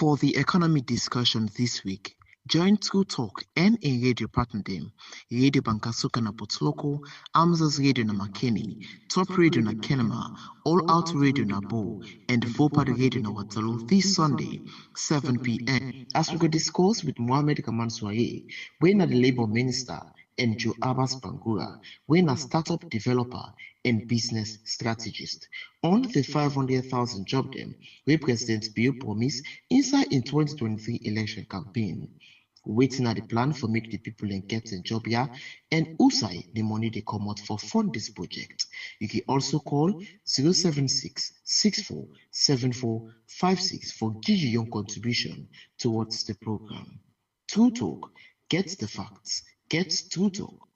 For the economic discussion this week, join True Talk and a radio partner them, Radio Bankasuka na Potloko, Amza's Radio na Makeni, Top Radio na Kenema, All Out Radio na Bo, and Vopad Radio na Watalu this Sunday, 7 p.m. as we go discuss with Mohamed Kamanswaye, when the Labour Minister, and Joe Abbas Bangura, when a startup developer and business strategist. On the 500,000 job them, where President Bill promised inside in 2023 election campaign. Waiting at the plan for make the people and get a job here, and usai the money they come out for fund this project. You can also call 076 64 74 56 for give you your contribution towards the program. True Talk, get the facts. Get True Talk.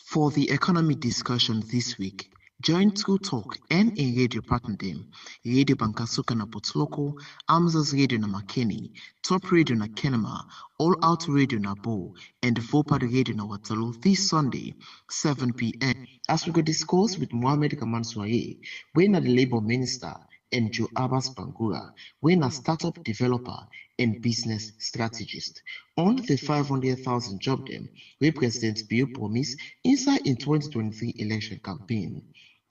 For the economic discussion this week, join True Talk and a radio partner them, Radio Bankasuka na Potloko, Amza's Radio na Makeni, Top Radio na Kenema, All Out Radio na Bo, and Vopad Radio na Watalu this Sunday, 7 p.m. as we go discuss with Mohamed Kamanswaye, when the Labour Minister, and Joe Abbas Bangura, when a startup developer and business strategist. On the 500,000 job them, where President Bill promised inside in 2023 election campaign.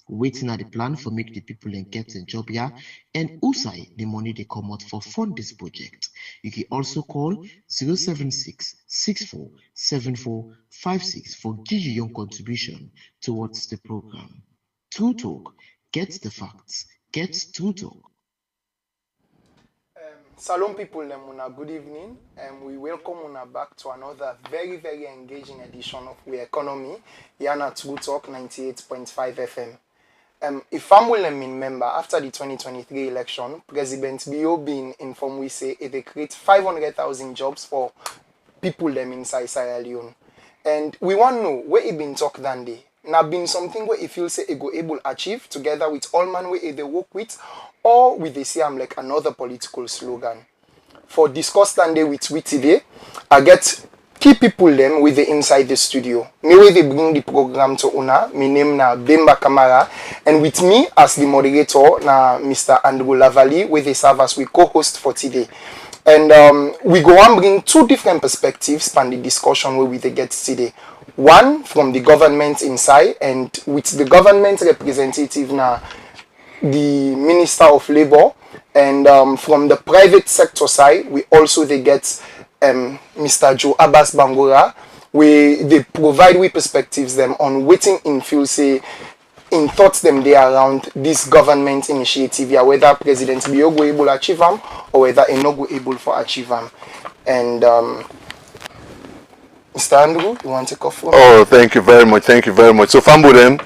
Waiting at the plan for make the people and get a job here, and usai the money they come out for fund this project. You can also call 076 64 74 56 for give you your contribution towards the program. True Talk, get the facts. Get True Talk. Salon people, good evening, and we welcome you back to another very, very engaging edition of We Economy here at True Talk 98.5 FM. If I'm will member, after the 2023 election, President Bio been informed we say they create 500,000 jobs for people them inside Sierra Leone. And we want to know where it been talked that day. Now been something where it feels say it go able achieve together with all man where they work with, or with the same like another political slogan. For discuss that day with we today, I get key people them with the inside the studio. Me way they bring the program to Una, my name na Bemba Kamara, and with me as the moderator na Mr. Andrew Lavali, where they serve as we co-host for today. And we go and bring two different perspectives on the discussion where we get today. One from the government inside, and with the government representative now, the Minister of Labour, and from the private sector side, we also they get Mr. Joe Abbas Bangura, where they provide we perspectives them on waiting in feel say in thoughts them they around this government initiative, yeah, whether President Bio go able to achieve them or whether he not go able to achieve them. And Mr. Andrew, you want to take off? Oh, thank you very much. Thank you very much. So, Fambudem,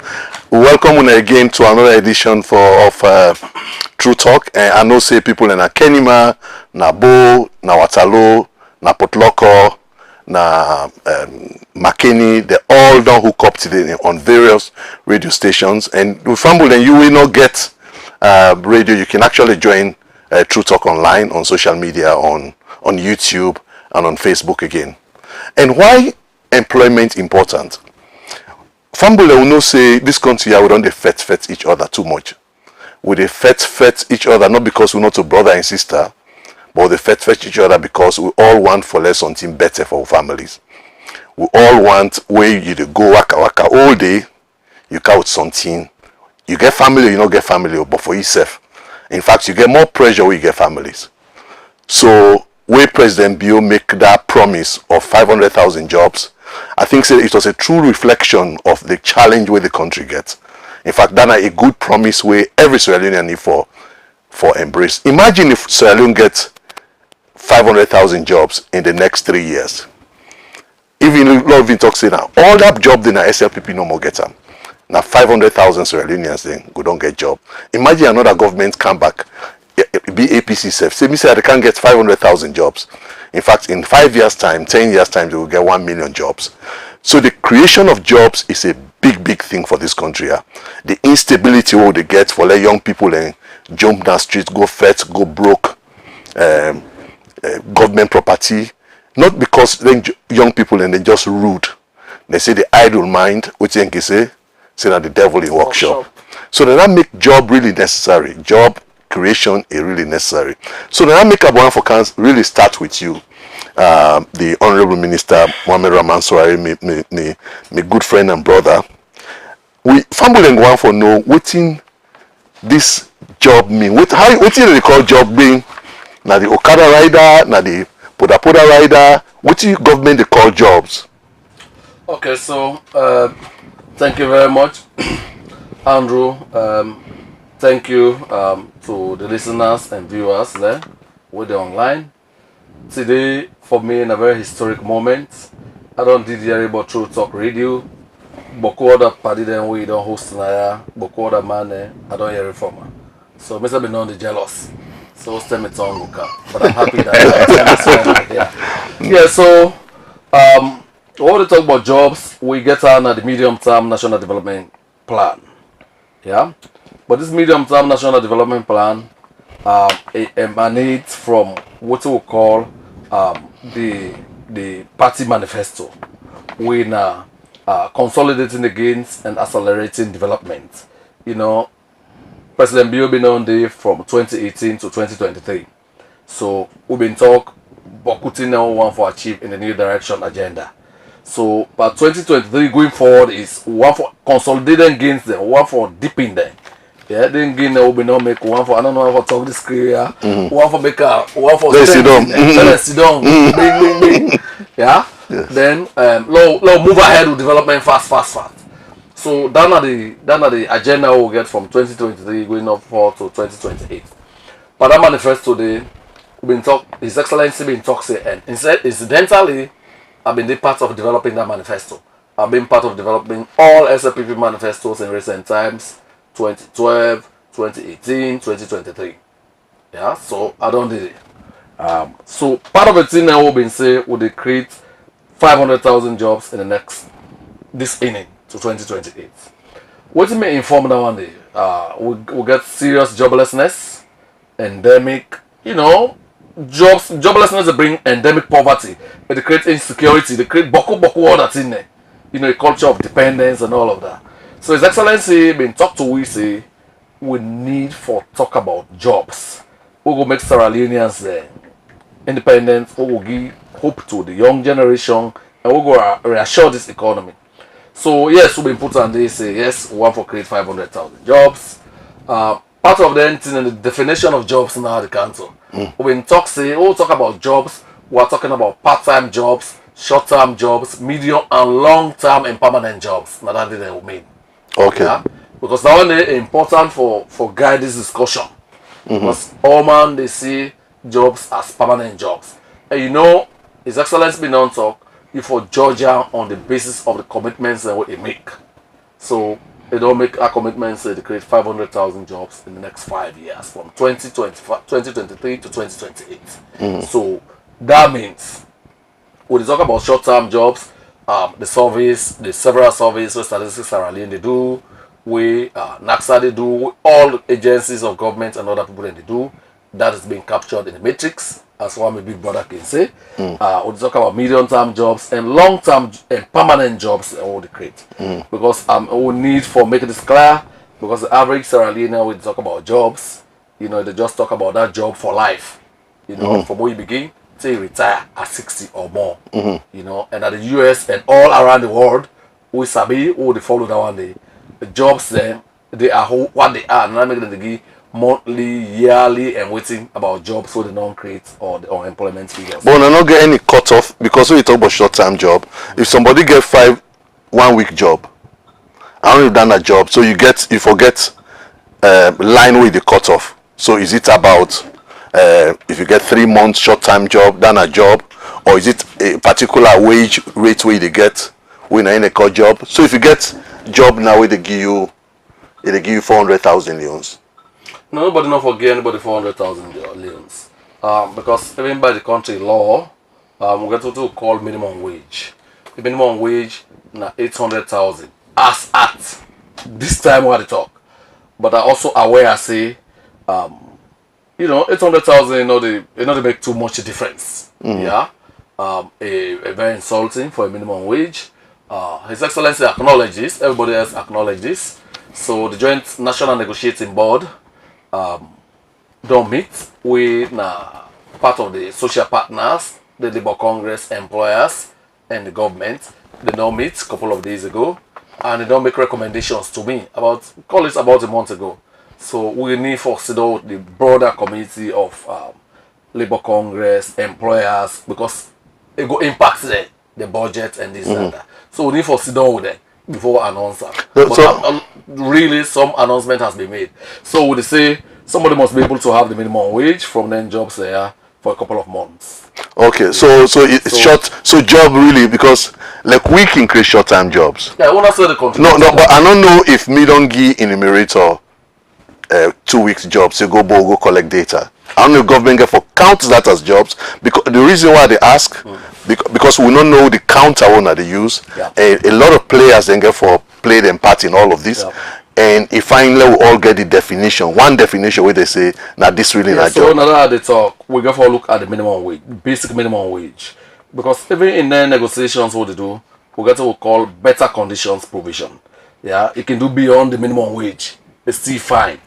we welcome you again to another edition of True Talk. And I know say people in Kenema, na Bo, na Watalo, na Potloko, na Makeni, they all don't hook up today on various radio stations. And with Fambudem, you will not get radio. You can actually join True Talk online on social media, on YouTube, and on Facebook again. And why employment important? Fambule will not say this country we don't fet each other too much. We dey fet each other not because we're not a brother and sister, but they fet each other because we all want for less something better for our families. We all want where you dey go waka all day, you count something. You get family, you don't get family, but for yourself. In fact, you get more pressure when you get families. So where President Bio make that promise of 500,000 jobs, I think it was a true reflection of the challenge where the country gets. In fact, that's a good promise where every Sierra Leonean need for embrace. Imagine if Sierra Leone gets 500,000 jobs in the next 3 years. Even Lord Vin talks now, all that job then SLPP no more get them. Now 500,000 Sierra Leoneans then go don't get job. Imagine another government come back. Be APC self. Say me say they can't get 500,000 jobs. In fact, in 5 years' time, 10 years' time, they will get 1 million jobs. So the creation of jobs is a big thing for this country. The instability what they get for let young people and jump down streets, go fet, go broke, government property. Not because then young people and they just rude. They say the idle mind, which think is say that the devil in workshop. So that make job really necessary. Job creation is really necessary. So now make up one for cans really start with you. The Honorable Minister Mohamed Rahman Soari, my good friend and brother. We family and one for know what in this job mean. What they call job being? Now the Okada rider, now the Poda rider. What do government they call jobs? Okay, so thank you very much, Andrew. Thank you to the listeners and viewers there with the online. Today, for me, in a very historic moment, I don't did hear about True Talk Radio. Boko other party then we don't host now. Boko other man, I don't hear it from her. So, Mr. Be known the jealous. So, stem it on Luka. But I'm happy that yeah, so when we talk about jobs, we get on the medium-term national development plan. Yeah, but this medium-term national development plan it emanates from what we call the party manifesto. We now consolidating the gains and accelerating development. You know, President Bio been on there from 2018 to 2023. So we've been talking about putting now one for achieve in the new direction agenda. So by 2023 going forward is one for consolidating gains there, one for deepening them. Yeah, then gain will be not make one for I don't know how to talk this career. One for make one for Let's sit down. Let's sit down. Bing. Yeah. Yes. Then low move ahead with development fast. So that are the agenda we'll get from 2023 going up for to 2028. But that manifesto today been talk His Excellency been talks and incidentally I've been the part of developing that manifesto. I've been part of developing all SLPP manifestos in recent times, 2012, 2018, 2023. Yeah, so I don't did it. So part of the thing now will be say would they create 500,000 jobs in the next this inning to 2028. What may inform that one day? We'll get serious joblessness, endemic, joblessness they bring endemic poverty, they create insecurity, they create boko all that's in there. A culture of dependence and all of that. So His Excellency been talked to we say we need for talk about jobs. We will make Sierra Leoneans independent, we will give hope to the young generation and we will reassure this economy. So yes, we've been put on this say yes, we want to create 500,000 jobs. Part of the in the definition of jobs now the council. When talk about jobs, we are talking about part-time jobs, short-term jobs, medium and long-term and permanent jobs. Now that they will mean. Okay. Yeah? Because that one is important for guide this discussion. Because all man they see jobs as permanent jobs. And His Excellency been on talk for Georgia on the basis of the commitments that they make. So they don't make a commitment say they create 500,000 jobs in the next 5 years from 2023 to 2028. So that means when they talk about short-term jobs, the several surveys where Statistics Sierra Leone they do, NACSA they do, all agencies of government and other people they do, that is being captured in the matrix, as one my big brother can say. We talk about medium-term jobs and long-term and permanent jobs that we create. Because we need for making this clear, because the average Sierra Leone we talk about jobs, they just talk about that job for life. From where you begin till you retire at 60 or more. And at the US and all around the world, we sabi they follow that one day. The jobs then they are what they are, and I make them give monthly, yearly, and waiting about jobs so they don't create or employment figures. But I not get any cutoff because when you talk about short-term job, if somebody get 1 week job, I only done a job, so you forget line with the cutoff. So is it about if you get 3 months short-term job, done a job, or is it a particular wage rate where they get when in a call job? So if you get job now where they give you 400,000 leons. No, nobody not forget anybody 400,000 leons. Because even by the country law, we get what we call minimum wage. The minimum wage na 800,000 as at this time while they talk. But I also aware I say 800,000 they make too much difference. Yeah. A very insulting for a minimum wage. His Excellency acknowledge this, everybody else acknowledge this. So the Joint National Negotiating Board don't meet. We now part of the social partners, the Labour Congress, employers, and the government. They don't meet a couple of days ago, and they don't make recommendations to me call it about a month ago. So we need for the broader community of Labour Congress, employers, because it go impact the budget and this and that. So we need for sit down with them before announce that. But really, some announcement has been made. So they say somebody must be able to have the minimum wage from then jobs there for a couple of months. Okay, so it's short. So job really, because like we can create short-term jobs. Yeah, I want to say the country. No, but I don't know if me don't give enumerator 2 weeks jobs. You go collect data. I don't know if government get for count that as jobs, because the reason why they ask because we don't know the counter owner they use. Yeah. A lot of players then get for play them part in all of this. Yeah. And if finally we all get the definition, one definition where they say now this really not so job. So now they talk, we go for a look at the minimum wage, basic minimum wage, because even in their negotiations, what they do, we get what we call better conditions provision. Yeah, it can do beyond the minimum wage. It's still fine,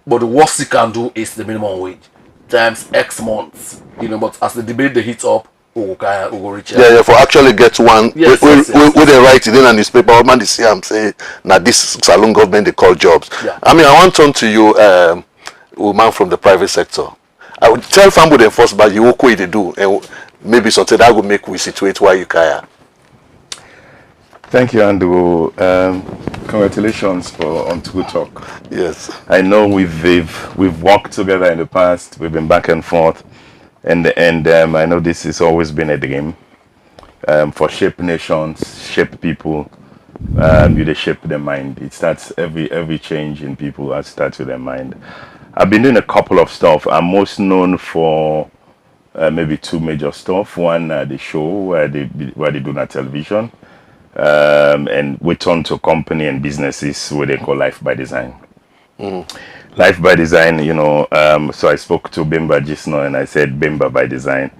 but the worst it can do is the minimum wage times X months. But as the debate they hit up, we go reach out. Yeah, for actually get one. Yes, we they write it in a newspaper, man, they see I'm saying now this salon government they call jobs. Yeah. I mean, I want to turn to you, woman from the private sector. I would tell family first, but you what they do, and maybe something that would make we situate why you care. Thank you, Andrew. Congratulations on True Talk. Yes. I know we've worked together in the past. We've been back and forth, and I know this has always been a dream for shape nations, shape people. You shape their mind. It starts every change in people. That starts with their mind. I've been doing a couple of stuff. I'm most known for maybe two major stuff. One, the show where they do on television. And we turn to company and businesses where they call Life by Design. Life by Design, so I spoke to Bimba just now and I said Bimba by Design.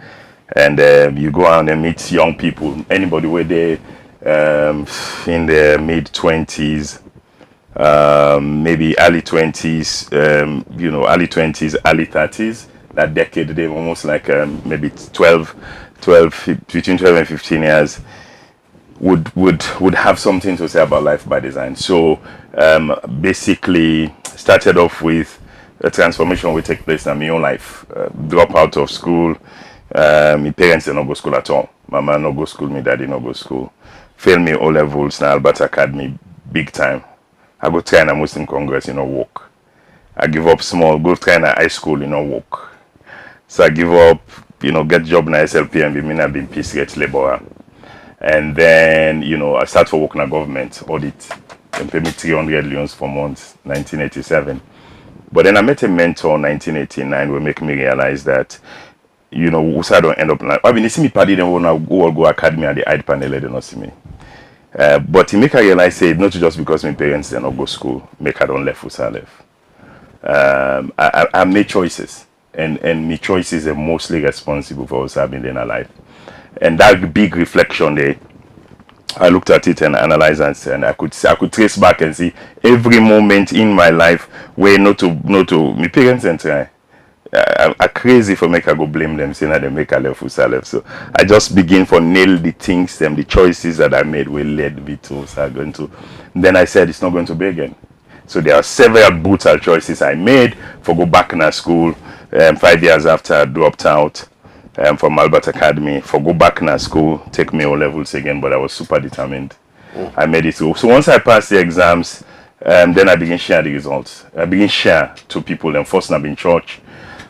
And you go out and meet young people, anybody where they in their mid-20s, maybe early 20s, early 20s, early 30s. That decade, they were almost like maybe between 12 and 15 years. Would have something to say about Life by Design. So basically started off with a transformation will take place in my own life. Drop out of school. My parents did not go to school at all. Mama no go to school, my daddy no go to school. Failed me O levels now Albert Academy big time. I go train a Muslim Congress, work. I give up small, go train a high school, work. So I give up, get job in SLP and be mean I've been peace get laborer. And then, I start for work in a government audit and pay me 300 loans for months, 1987. But then I met a mentor in 1989 who make me realize that, we don't end up like, I mean, they see me party, then when I go academy and the hide panel, they don't see me. But he make I realize, say, not just because my parents did not go to school, make I don't left who I left. I made choices, and my choices are mostly responsible for what's happening in our life. And that big reflection there, I looked at it and analyzed and I could trace back and see every moment in my life where not to my parents and try. are crazy for make I go blame them, saying that they make a left for self. So I just begin for nail the things, the choices that I made will lead me to. So I'm going to. Then I said it's not going to be again. So there are several brutal choices I made for go back in school. 5 years after I dropped out from Albert Academy, for go back in school, take me O levels again, but I was super determined. I made it through. So once I passed the exams, then I began share the results. I began share to people. Then first I've been church,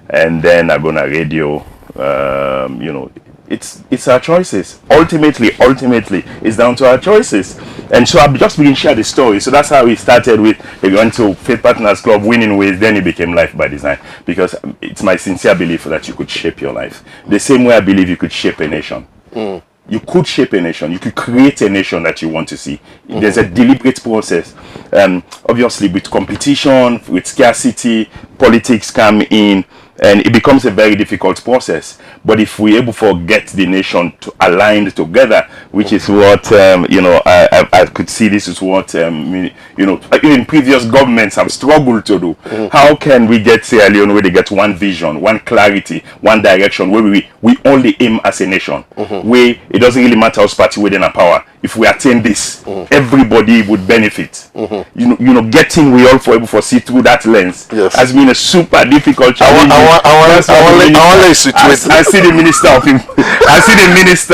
and then I go on radio. You know, it's our choices. Ultimately, it's down to our choices. And so I just begin share the story. So that's how we started with. We went to Faith Partners Club, winning ways. Then it became Life by Design, because it's my sincere belief that you could shape your life the same way I believe you could shape a nation. You could shape a nation. You could create a nation that you want to see. There's a deliberate process. Obviously, with competition, with scarcity, politics come in, and it becomes a very difficult process. But if we're able to get the nation to align together, which is what I could see, this is what even previous governments have struggled to do. How can we get Sierra Leone where they get one vision, one clarity, one direction, where we only aim as a nation, where it doesn't really matter who's party within our power. If we attain this, everybody would benefit. Getting we all able to see through that lens has been a super difficult challenge. I see the minister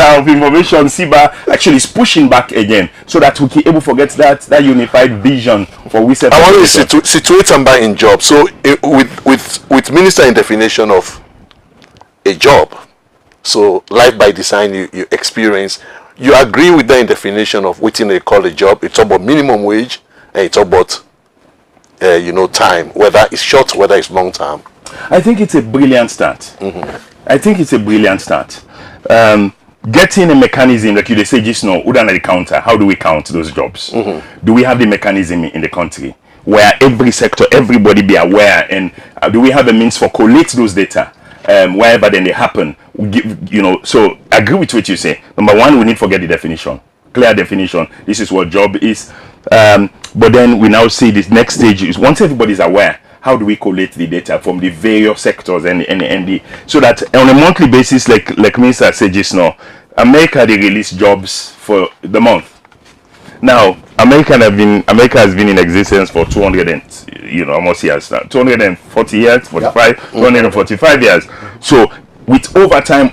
of information, Siba, actually is pushing back again, so that we can able to get that unified vision for we set. I want to situate somebody in job. So with minister in definition of a job, so life by design, you experience. You agree with that definition of what they call a job? It's about minimum wage, and it's about time, whether it's short, whether it's long term. I think it's a brilliant start. I think it's a brilliant start. Getting a mechanism, like you say just now, the counter. How do we count those jobs? Do we have the mechanism in the country where every sector, everybody be aware, and do we have a means for collect those data? Wherever then they happen, so I agree with what you say. Number one, we need to get the definition, clear definition. This is what job is. But then we now see this next stage is once everybody is aware, how do we collect the data from the various sectors and so that on a monthly basis, like Minister said just now, America they release jobs for the month. Now, America has been in existence for 200 and almost years now. 240 years, 45, 245 years. So with overtime,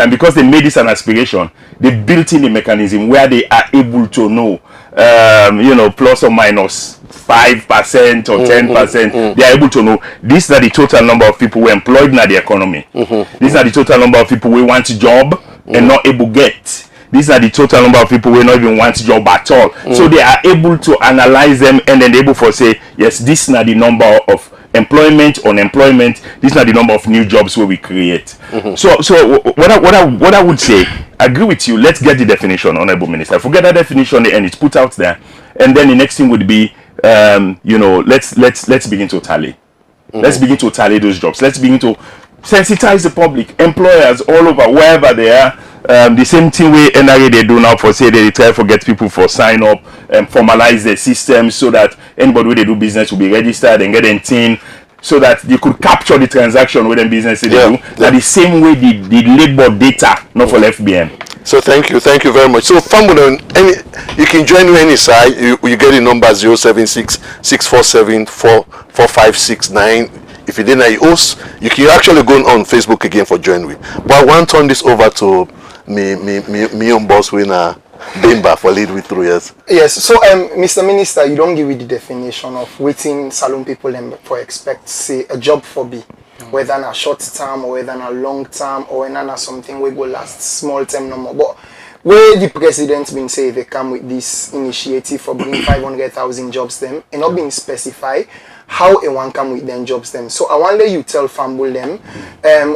because they made this an aspiration, they built in a mechanism where they are able to know, plus or minus 5% or 10%. They are able to know these are the total number of people who are employed in the economy. These are the total number of people who want a job and not able to get. These are the total number of people who not even want job at all. So they are able to analyze them and then able to say, yes, this is not the number of employment, unemployment. This is not the number of new jobs where we create. So what I would say, I agree with you. Let's get the definition, Honorable Minister. Forget that definition and it's put out there. And then the next thing would be, let's begin to tally. Let's begin to tally those jobs. Let's begin to sensitize the public, employers all over, wherever they are. The same thing way NRA they do now for say they try to get people for sign up and formalize the system so that anybody who they do business will be registered and get a thing so that they could capture the transaction with them business they do. That the same way the labor data not for FBM. So thank you very much. So Fambulan, you can join me any side. You get the number 076 647 4569. If you didn't know us, you can actually go on Facebook again for join me. But I want to turn this over to me on boss winner Bimba for lead with 3 years. Yes, so Mr. Minister, you don't give me the definition of waiting salon people for expect say a job for be. Whether in a short term or whether in a long term or whether in something we go last small term no more. But where the president been say they come with this initiative for bringing 500,000 jobs them and not being specified how a one come with them jobs them. So I want let you tell Famble them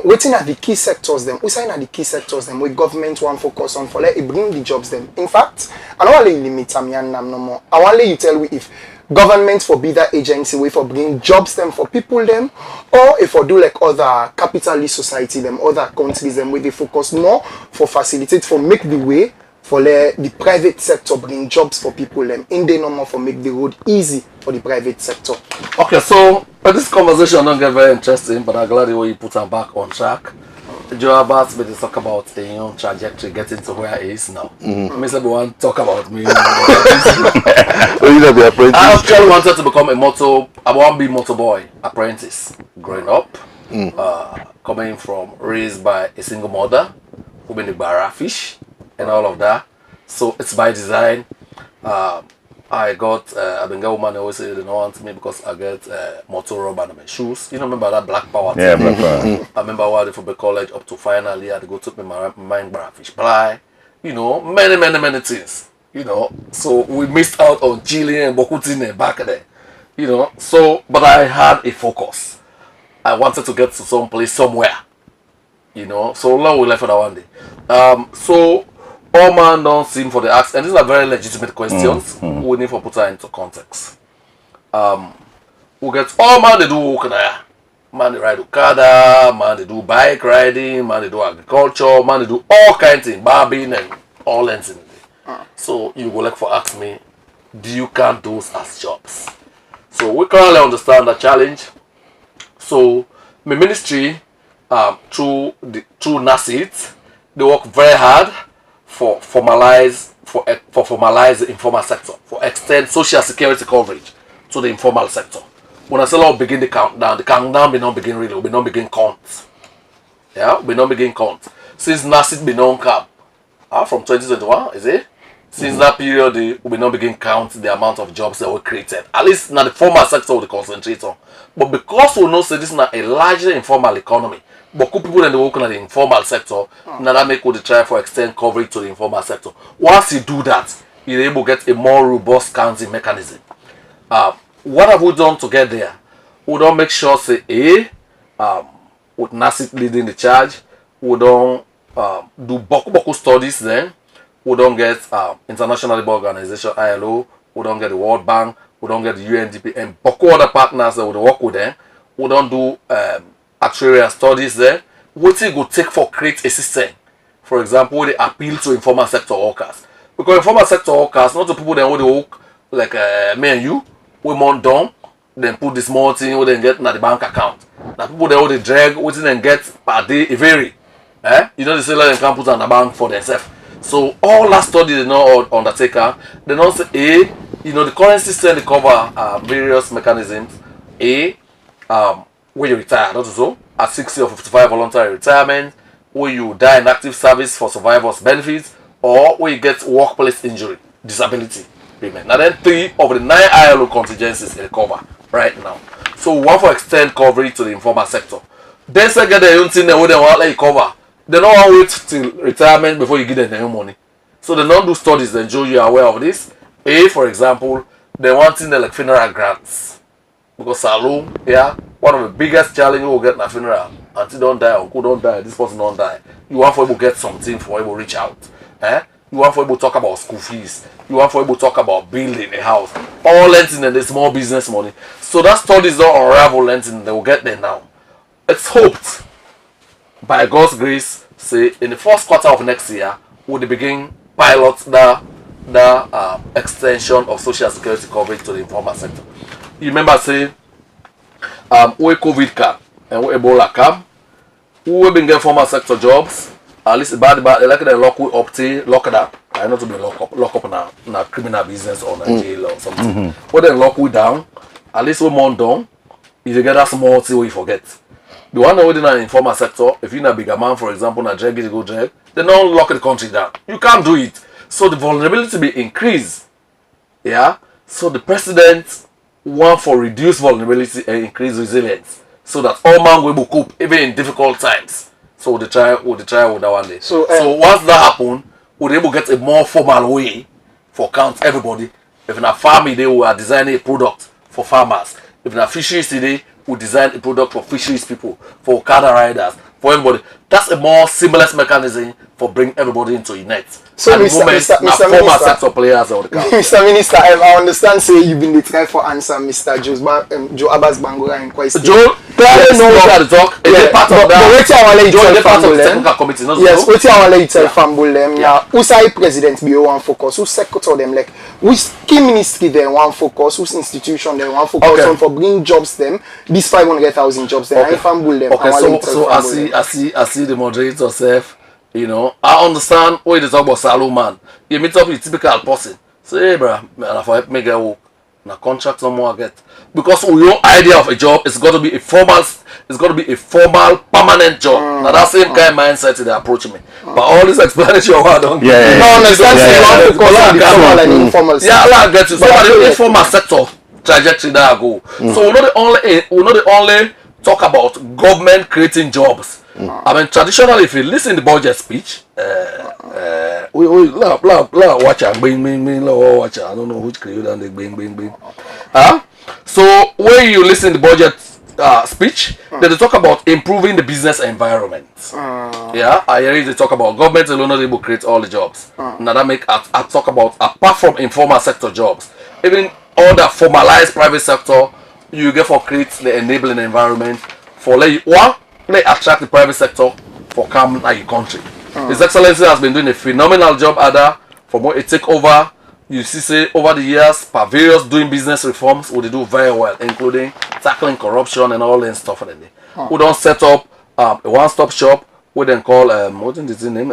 waiting at the key sectors them. We sign at the key sectors them with government one focus on for let it bring the jobs them. In fact, I don't want to limit Tamian Nam no more. I want let you tell we if government for be that agency way for bring jobs them for people them, or if for do like other capitalist society them, other countries them where they focus more for facilitate for make the way for the private sector bring jobs for people them in the normal for make the road easy for the private sector. Okay, so this conversation don't get very interesting, but I'm glad the way you put her back on track. Joe Abbas made talk about the young trajectory getting to where it is now. Mr. Buwan talk about me. I actually wanted to become I want to be motor boy apprentice growing up. Coming from raised by a single mother who been the barra fish and all of that. So it's by design. I got I've been a woman always say they don't want me because I get motor rubber on my shoes. You know, remember that black power thing? Yeah, black power. I remember while for the college up to finally I had to go to my mind bar fish fly. You know, many things. You know, so we missed out on chilling and bokutin back there. You know, so but I had a focus. I wanted to get to some place somewhere. You know, so long we left for that one day. So all man don't seem for the ask, and these are very legitimate questions. We need to put her into context. we get all man they do work there. Man they ride Okada, man they do bike riding, man they do agriculture, man they do all kinds of things, barbing and all that things. So you go like for ask me, do you count those as jobs? So we currently understand the challenge. So my ministry, through NACIT, they work very hard for formalize the informal sector, for extend social security coverage to the informal sector. When I say Lord begin the countdown may not begin really, we not begin count. Yeah, we not begin count. Since NACIT been on cap, from 2021, is it? Since that period, we not begin count the amount of jobs that were created. At least now the formal sector we concentrate on. But because we know say this is not a largely informal economy, but people in the work in the informal sector, now that make we try for extend coverage to the informal sector. Once you do that, you're able to get a more robust counting mechanism. What have we done to get there? We don't make sure say with NACIT leading the charge, we don't do boku studies then. We don't get International Labour Organization ILO, we don't get the World Bank, we don't get the UNDP and boku other partners that we work with them. We don't do actuarial studies there. What it go take for create a system? For example, they appeal to informal sector workers. Because informal sector workers, not the people that want to work like me and you, we want down, then put the small thing, we then get in the bank account. Now people that want to drag, we then get per day, it vary. You know, they say like they can put on the bank for themselves. So all that study they know undertaker, they know say you know the current system they cover various mechanisms. When you retire, not so at 60 or 55 voluntary retirement, when you die in active service for survivors benefits, or when you get workplace injury, disability payment. Now then 3 of the 9 ILO contingencies they cover right now. So we want to extend coverage to the informal sector. Then second the own thing they want to let you cover. They don't want to wait till retirement before you give them their own money. So they don't do studies that show you are aware of this. For example, they want things like funeral grants. Because saloon, one of the biggest challenges we'll get in a funeral. Auntie don't die, uncle don't die, this person don't die. You want for able to get something for able to reach out. You want for able to talk about school fees. You want for able to talk about building a house. All lending and the small business money. So that studies don't unravel lending, they will get there now. It's hoped, by God's grace, say in the first quarter of next year, we'll begin pilot the extension of social security coverage to the informal sector. You remember say we COVID came and we Ebola came, we been get formal sector jobs, at least bad they like they lock we up to lock it up. I know to be lock up now criminal business or in jail or something. But then lock we down, at least we month down, if you get that small thing we forget. The one that within an informal sector, if you're a bigger man, for example, na drag it, go drag, they don't lock the country down. You can't do it. So the vulnerability will increase. So the president want for reduce vulnerability and increase resilience. So that all man will cope even in difficult times. So they try with that one day. So once that happen, we'll be able to get a more formal way for count everybody. If in a farm today we are designing a product for farmers. If in a fisheries today, we design a product for fisheries people, for Okada riders, for everybody. That's a more seamless mechanism for bringing everybody into a net. So at Mr. former sector players on the count. Mr. Minister, I understand say you've been the try for answer Mr. Joe Abbas Bangura in question. Joe, clearly know what to talk. Is part of that? But wait I want to let you part of the technical committee, not yes, wait I want to let you tell fumble them. Now, who's our president be one focus? Who's secretary them like? Which key ministry they want focus? Whose institution they want focus on for bring jobs them? These 500,000 jobs them. I fumble them. Okay, so I see the moderator self. You know, I understand what you talk about salon man. You meet up with typical person. Say, hey, bro, man, if I help me get work, na contract somewhere I get. Because your idea of a job is got to be a formal, permanent job. Now that same kind of mindset they approach me. But all this explanation, I don't get. No, understand. I get you. So the informal sector trajectory that I go. So we not the only talk about government creating jobs. I mean, traditionally, if you listen to the budget speech, we watch it, watch it. I don't know which created and they bing. So when you listen to the budget speech, they talk about improving the business environment. I hear they talk about government alone not able to create all the jobs. Now that make I talk about apart from informal sector jobs, even all the formalized private sector you get for create the enabling environment for let attract the private sector for come like your country. His Excellency has been doing a phenomenal job at that. From what it take over, you see say over the years, per various doing business reforms, we do very well, including tackling corruption and all that stuff. We don't set up a one-stop shop. We then call what is the name?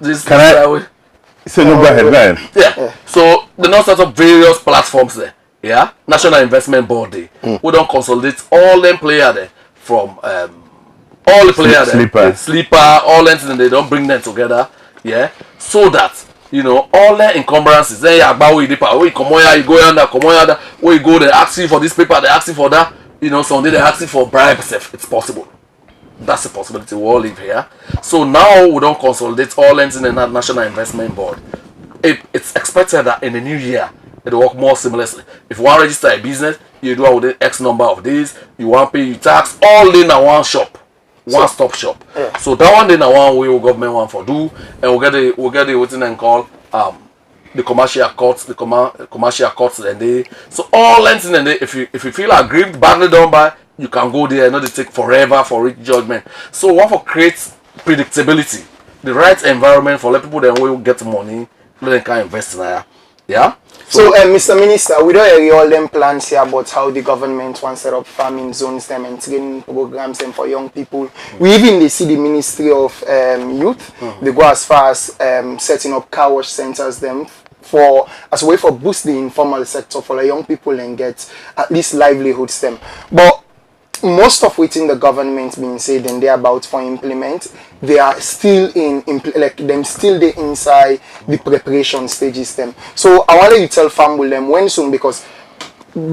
This Can I? So no, go ahead. Yeah. So they now set up various platforms there. Yeah. National Investment Board there. We don't consolidate all them players there from all the players there. Sleeper, all them things, and they don't bring them together. Yeah. So that all the encumbrances. Then where you come here, you go yonder, where you go, they ask you for this paper, they ask you for that. Someday they ask you for bribes if it's possible. That's a possibility. We all live here. So now we don't consolidate all ends in the National Investment Board. It's expected that in the new year it will work more seamlessly. If you want to register a business, you do it within X number of days. You want to pay your tax all in a one shop, one-stop shop. Yeah. So that one in a one way government want for do, and we'll get the what they call the commercial courts, commercial courts, and they so all ends in the if you feel aggrieved, badly done by. You can go there and not take forever for reach judgment. So we want to create predictability, the right environment for let people that will get money, let them can invest in there. Yeah. So, Mr. Minister, we don't hear all them plans here about how the government wants to set up farming zones them and training programs them for young people. We even see the Ministry of Youth. They go as far as setting up car wash centers them as a way for boost the informal sector for the young people and get at least livelihoods them. But most of within the government being said and they're about for implement, they are still still inside the preparation stages them. So I want you to tell family them when soon, because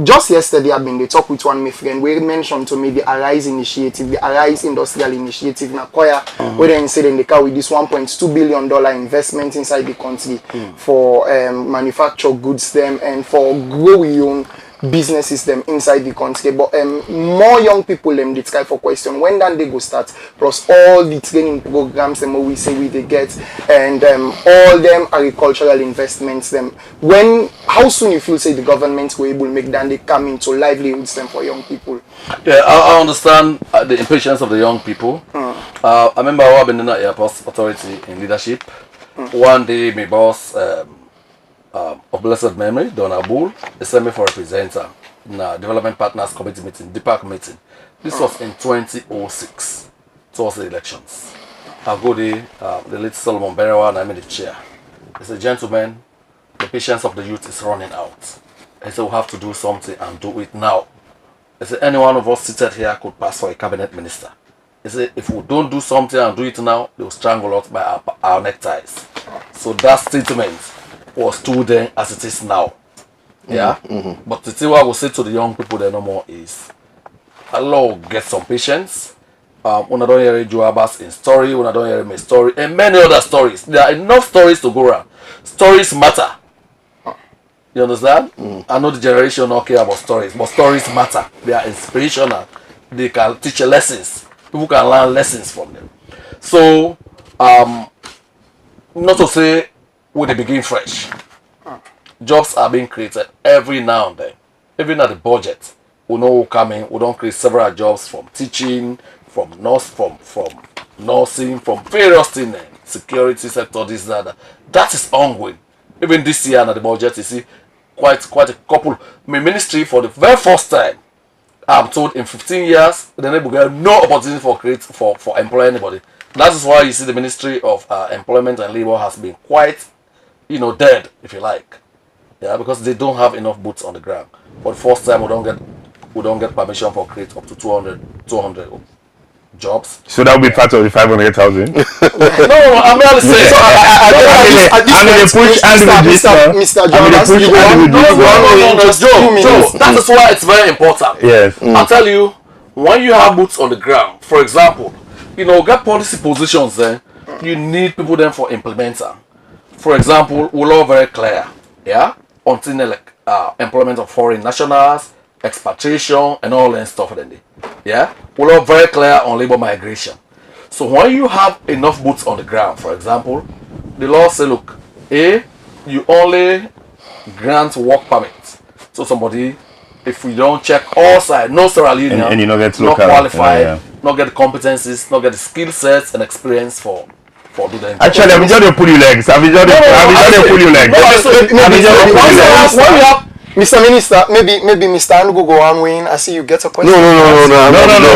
just yesterday I've been talk with one of my friend where he mentioned to me the Arise initiative, the Arise Industrial Initiative in Akoya, where they said in the car with this $1.2 billion investment inside the country for manufacture goods them and for growing young businesses them inside the country. But more young people them they try for question when then they go start, plus all the training programs them we say we they get, and all them agricultural investments them. How soon you feel say the government will able make that they come into livelihoods them for young people? Yeah, I understand the impatience of the young people. I remember I've been in the airport authority in leadership. One day my boss of blessed memory, Don Abul, they sent me for a presenter in a development partners committee meeting, DPAC meeting. This was in 2006, towards the elections. I go there, the late Solomon Berewa and I'm in the chair. He said, gentlemen, the patience of the youth is running out. He said, we have to do something and do it now. He said, any one of us seated here could pass for a cabinet minister. He said, if we don't do something and do it now, they will strangle us by our neckties. So that statement was still there as it is now. Yeah. But the thing I will say to the young people there no more is allow get some patience. When I don't hear Joabas in story, when I don't hear my story, and many other stories. There are enough stories to go around. Stories matter. You understand? I know the generation don't care about stories, but stories matter. They are inspirational. They can teach you lessons. People can learn lessons from them. So not to say we begin fresh. Jobs are being created every now and then. Even at the budget, we know who coming. We don't create several jobs from teaching, from nursing, from various things, security sector, this, that. That is ongoing. Even this year at the budget, you see quite a couple. My ministry for the very first time, I'm told in 15 years, the neighbor get no opportunity for employ anybody. That is why you see the Ministry of Employment and Labor has been quite dead, if you like. Yeah, because they don't have enough boots on the ground. For the first time, we don't get permission for create up to 200 jobs. So that will be part of the 500,000. No, I'm merely saying. Mr. Jonas, Joe, that is why it's very important. Yes. I'll tell you, when you have boots on the ground, for example, get policy positions there, you need people then for implementer. For example, we're all very clear, yeah, on employment of foreign nationals, expatriation, and all that stuff. Yeah, we're all very clear on labor migration. So when you have enough boots on the ground, for example, the law say, look, you only grant work permits to somebody if we don't check all sides, no Sierra Leonean, and you don't get not local, qualified, not get the competencies, not get the skill sets and experience for doing that. Actually, I'm just pull your legs. I'm just pull your legs. When we have Mr. Minister, maybe Mr. Anugo go on win. I see you get a question. No.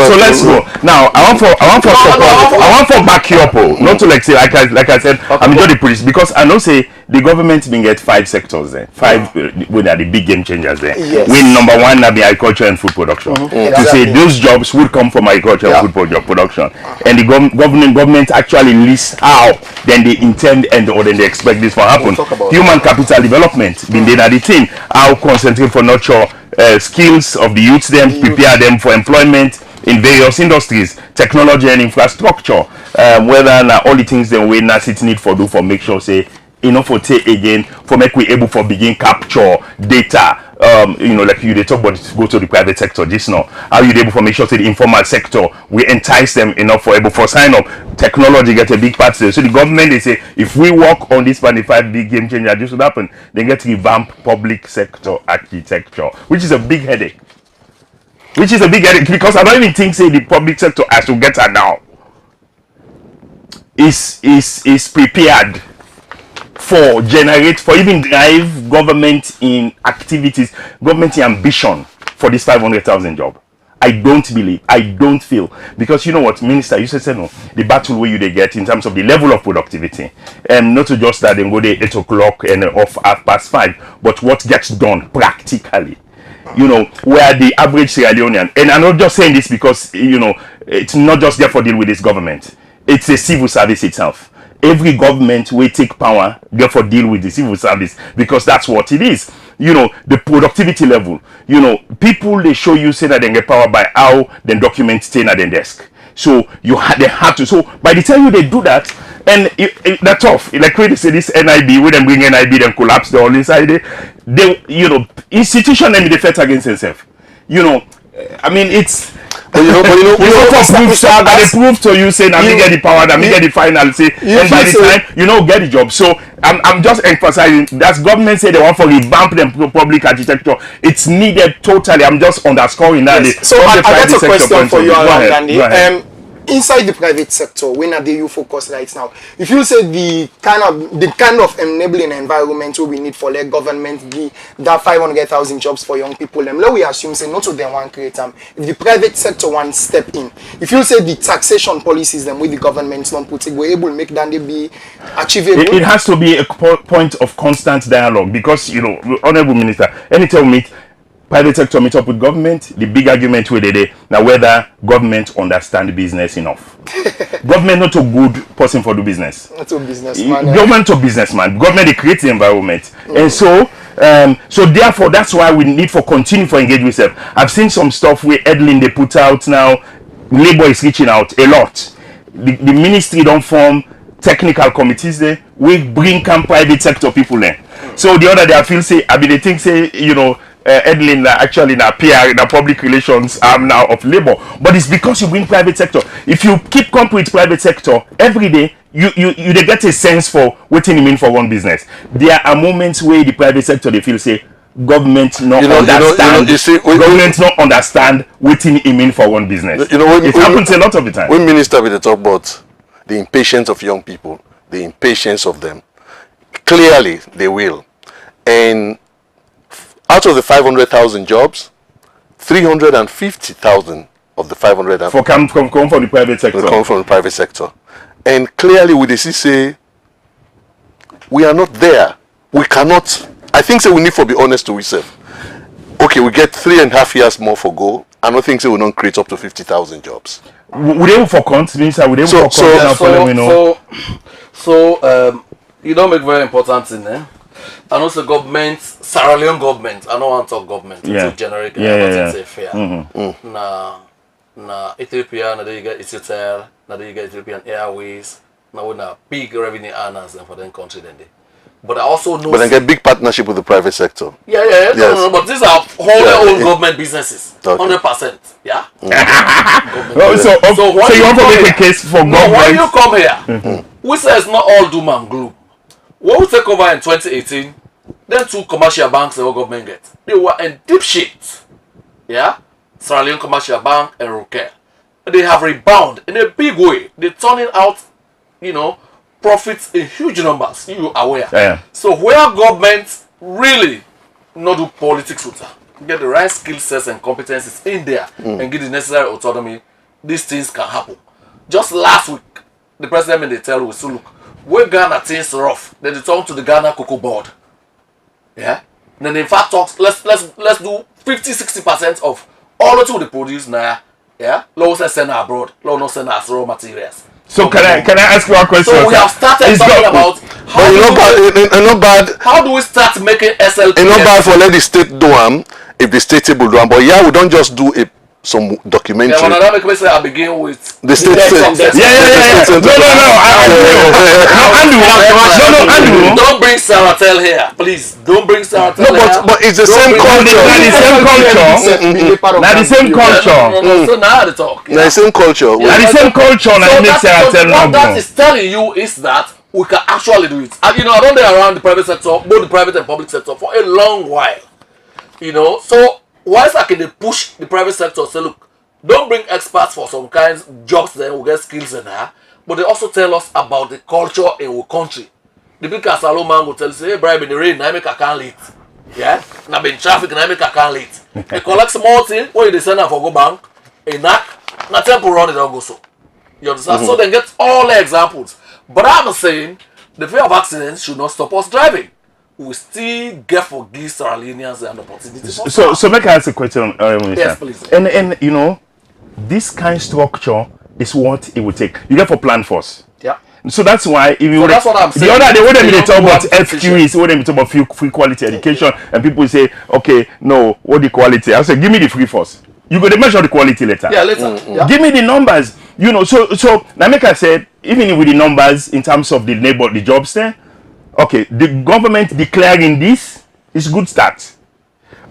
So let's go. Now, I want for back you up. Not to like say, like I said, I'm just the police because I know say the government been get 5 sectors there. 5 when are the big game changers there. Yes. When number 1 are the agriculture and food production. To say those jobs would come from agriculture and food production. And the government actually lists how then they intend or then they expect this to happen. Human capital development been there the thing. How concentrate for nurture skills of the youths, them prepare them for employment in various industries, technology and infrastructure. Whether all the things then we NACIT need for do for make sure say enough for take again for make we able for begin capture data. Like you they talk about go to the private sector just now. How you able for make sure say the informal sector we entice them enough for able for sign up. Technology get a big part there. So the government they say if we work on this 25 big game changer, this would happen. They get to revamp public sector architecture, which is a big headache. Because I don't even think say the public sector as to get her now is prepared for even drive government in activities, government in ambition for this 500,000 job. I don't feel because you know what, Minister, you said no, the battle where they get in terms of the level of productivity, and not to just that they go there 8 o'clock and off at past 5, but what gets done practically. Where the average Sierra Leonean, and I'm not just saying this because it's not just there for deal with this government. It's a civil service itself. Every government will take power, therefore deal with the civil service because that's what it is. The productivity level. People they show you say that they get power by how they document staying at their desk. So they have to. So by the time they do that, and that's tough. Like when they say this NIB, when they bring NIB, then collapse the whole inside. They institution them they fight against themselves. I mean it's. But they prove to you saying I get the power, I get the final say, and by the time get the job. So I'm just emphasizing that government say they want to revamp the public architecture. It's needed totally. I'm just underscoring that. Yes. So I got a question for you, Gandhi. Inside the private sector, when are you focus right now? If you say the kind of enabling environment we need for let government be that 500,000 jobs for young people, let we assume say not to them one create them. If the private sector one step in, if you say the taxation policies them with the government don't put it, we're able to make that they be achievable. It has to be a point of constant dialogue because Honorable Minister, anytime we meet private sector meet up with government, the big argument where they now whether government understand business enough. Government not a good person for do business. Not a businessman. Government a businessman. Government they create the environment. And so therefore that's why we need for continue for engage with them. I've seen some stuff where Edlin they put out now. Labor is reaching out a lot. The ministry don't form technical committees there. We bring come private sector people there. So the other day I feel say they think say Edlin actually na PR, na public relations arm now of labor, but it's because you bring private sector. If you keep company with private sector every day, you they get a sense for what it mean for one business. There are moments where the private sector they feel say government not understand. Government not understand what it mean for one business. It happens a lot of the time. When minister will talk about the impatience of young people, the impatience of them, clearly they will, and out of the 500,000 jobs, 350,000 of the 500,000 come from the private sector. Come from the private sector, and clearly we say we are not there. We cannot. I think so. We need to be honest to ourselves. Okay, we get 3.5 years more for go. I don't think so. We don't create up to 50,000 jobs. Would they for count? Minister, would they for count? You don't make very important thing there. And also government, Sierra Leone government, I don't want to talk government, it's generic, it's fair. Na Ethiopia, now you get Ethiopia, now you get Ethiopian Airways, now we have big revenue earners for them country then. But I also know... But they get big partnership with the private sector. Yes. No, but these are whole own government businesses, 100%, yeah? So you want to make a case for government? When you come here, we say it's not all doom and gloom. When we take over in 2018, then 2 commercial banks the whole government get, they were in deep shit. yeah, Sierra Leone Commercial Bank and Rokel. They have rebound in a big way. They're turning out, you know, profits in huge numbers. You aware? Yeah. So where government really not do politics with her, get the right skill sets and competencies in there and get the necessary autonomy, these things can happen. Just last week, the president made a tell we so look, where Ghana things rough, then they turn to the Ghana Cocoa Board. Yeah? And then in fact talks, let's do 50-60% of all the they produce now. Yeah? Low send abroad, low no send as raw materials. So can I ask you a question? So we have started talking about But you know bad. how do we start making SLP? It's not bad for let the state do them if the state able do them. But yeah, we don't just do some documentary. Yeah, when I make say I begin with The state said. Yeah. No, Andrew. Don't bring Saratel here, please. Don't bring Saratel here. But it's the same culture. Now the same culture. No, so now the talk. Now the same culture. Now the same culture. Now it makes Saratel what that no is telling you is that we can actually do it. And I don't know around the private sector, both the private and public sector, for a long while. So why can they push the private sector? Say, look, don't bring experts for some kinds of jobs, then we'll get skills in there. But they also tell us about the culture in our country. The big Casalo man will tell you, hey, bribe in the rain, I make a can late. Yeah? Now in traffic, I make a can late. They collect small thing, where they send them for go bank, a knack, now temple run it don't go so. You understand? So they get all the examples. But I'm saying the fear of accidents should not stop us driving. We still get for give Sierra Leoneans an opportunity. So make I ask a question, yes, please. And this kind of structure is what it would take. You get for plan force. Yeah. So that's why if you that's what I'm saying. The other day when they talk about FQEs, when they talk about free quality education, and people say, okay, no, what the quality? I say, give me the free force. You go to measure the quality later. Yeah, later. Yeah. Give me the numbers. So Nameka said, even with the numbers in terms of the jobs there, okay, the government declaring this is good start.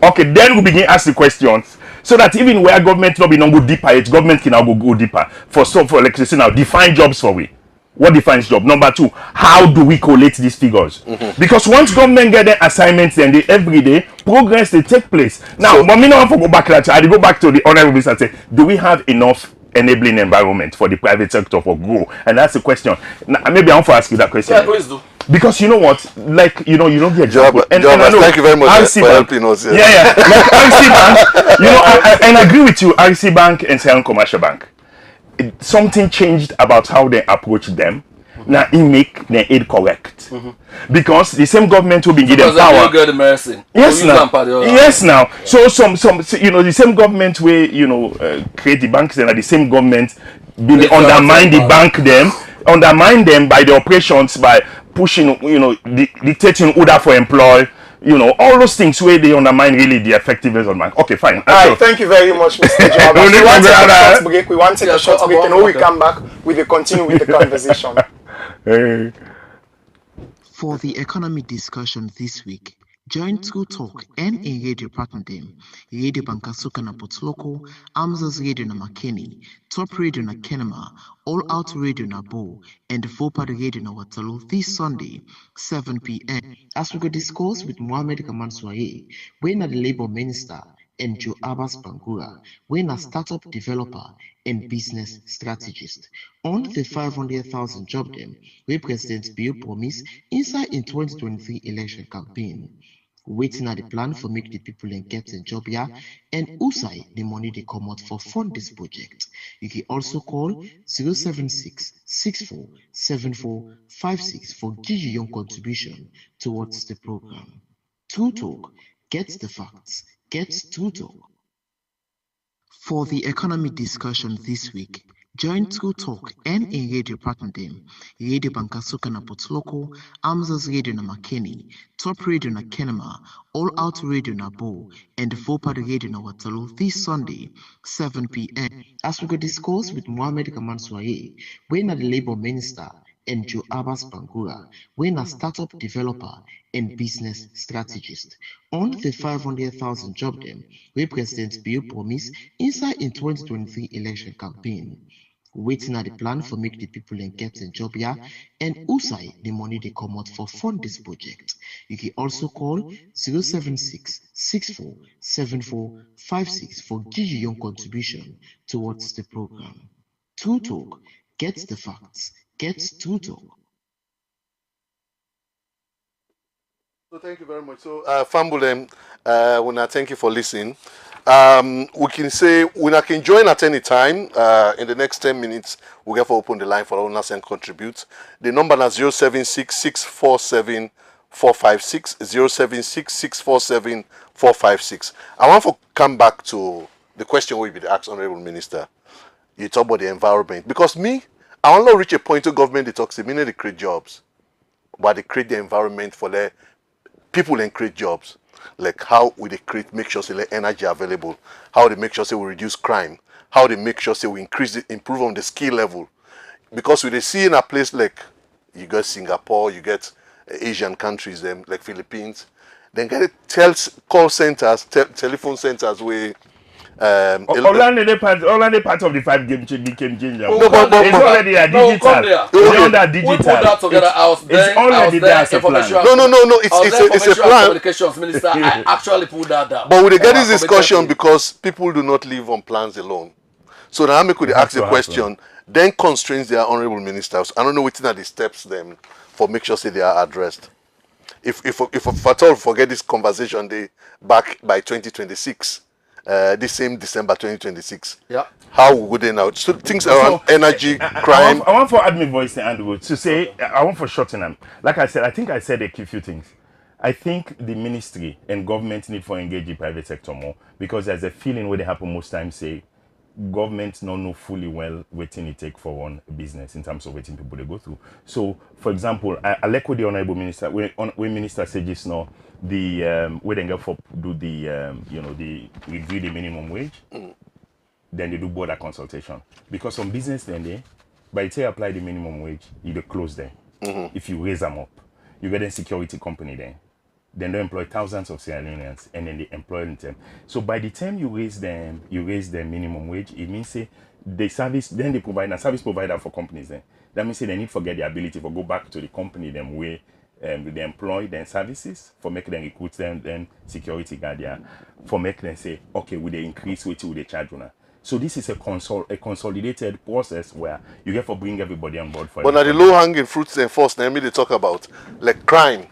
Okay, then we begin ask the questions so that even where government not be no go deeper, its government can now go deeper. For electricity now, define jobs for we. What defines job? Number two, how do we collate these figures? Because once government get the assignments and every day progress they take place. Now, but me now want to go back I go back to the honorable minister and say, do we have enough enabling environment for the private sector for grow? And that's the question. Now, maybe I want to ask you that question. Yeah, please do. Because you know what, like you don't get Job, and I know, thank you very much RC for Bank, helping us. yeah, like RC Bank, I agree with you. RC Bank and Sierra Leone Commercial Bank, something changed about how they approach them. Now it make their aid correct because the same government will be given power. Yes, now. So the same government where create the banks and the same government will undermine the bank them. Undermine them by the operations, by pushing, dictating order for employ, all those things where they undermine really the effectiveness of the bank. Okay, fine. All right, thank you very much, Mr. Joab. We want to take a short break and when we come back, we will continue with the conversation. For the economy discussion this week, join True Talk and a radio partner them, Radio Bankasuka na Potloko, Amza's Radio na Makeni, Top Radio na Kenema, All Out Radio na Bo, and Vopad Radio na Watalu this Sunday, 7 p.m. as we go discuss with Mohamed Kaman Swaye, when the Labour Minister, and Joe Abbas Bangura, when a startup developer and business strategist. On the 500,000 job them, where President Bill promised inside in 2023 election campaign. Waiting at the plan for make the people and get a job here and usai the money they come out for fund this project. You can also call 076 64 74 56 for give your contribution towards the program. True Talk, get the facts, get True Talk. For the economy discussion this week, join True Talk and a radio partner them, Radio Bankasuka na Potloko, Amza's Radio na Makeni, Top Radio na Kenema, All Out Radio na Bo, and Vopad Radio na Watalu this Sunday, 7 p.m. as we go discuss with Mohamed Kaman Swaye, when the Labour Minister, and Joe Abbas Bangura, when a startup developer and business strategist. On the 500,000 job them, where President Bill promised inside in 2023 election campaign. Waiting at the plan for make the people and get a job here, and usai the money they come out for fund this project. You can also call 076 64 74 56 for give your young contribution towards the program. True Talk, get the facts, get True Talk. So thank you very much. So Fambulem, Una, thank you for listening. We can say Una can join at any time. In the next 10 minutes, we'll get for open the line for owners and contribute. The number is 076 647 456 076 647 456. I want to come back to the question we be asked, Honorable Minister. You talk about the environment. Because me, I want to reach a point to government that talks, meaning they create jobs, but they create the environment for the people and create jobs. Like how we they create, make sure say like energy available, how they make sure say we reduce crime, how they make sure say we increase it, improve on the skill level. Because we they see in a place like you get Singapore, you get Asian countries, them like Philippines, then get it call centers, telephone centers where Only part of the 5 game became ginger. No, but it's already a digital. It's under digital. We put that together. It's already there as a plan. No. It's a plan. Communications minister, I actually put that down. But we get this discussion because people do not live on plans alone. So now I could ask the question. Then constraints their honorable ministers. I don't know what are the steps them for make sure say they are addressed. If at all forget this conversation, they back by 2026. This same December 2026. Yeah. How would they now? So things around energy, crime. I want for admin voice and to say I want for shorten them. Like I said, I think I said a few things. I think the ministry and government need for engage the private sector more because there's a feeling where they happen most times say government not know fully well waiting it take for one business in terms of waiting people they go through. So, for example, I like what the honorable minister when minister said just now the where they get for do the the review the minimum wage, then they do border consultation because some business then they by the time you apply the minimum wage you dey close them. If you raise them up, you get a security company then they employ thousands of Sierra Leoneans and then they employ them. So by the time you raise their minimum wage, it means say the service then they provide a service provider for companies then. That means say they need to get the ability to go back to the company them where they employ their services for make them recruit them then security guard for make them say okay will they increase which will they charge una. So this is a consolidated process where you get for bring everybody on board for. But now the low hanging fruits and first now me they talk about like crime.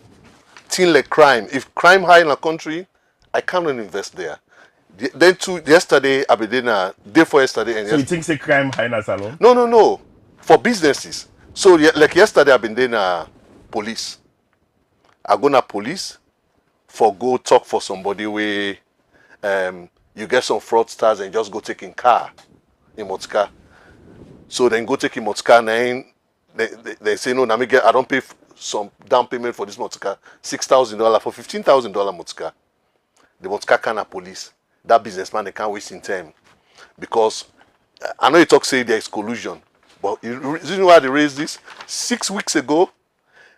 Thing like crime. If crime high in a country, I cannot invest there. Then yesterday, I been dinner day for yesterday. And so you think say crime high in a salon? No. For businesses. So like yesterday, I been dinner police. I go na police for go talk for somebody where you get some fraudsters and just go taking car in Motka. So then go take in Motka and they say no, I don't pay some down payment for this motorcar, $6,000 for $15,000 motorcar. The motorcar can police. That businessman they can't waste in time because I know you talk say there is collusion, but you know why they raised this 6 weeks ago.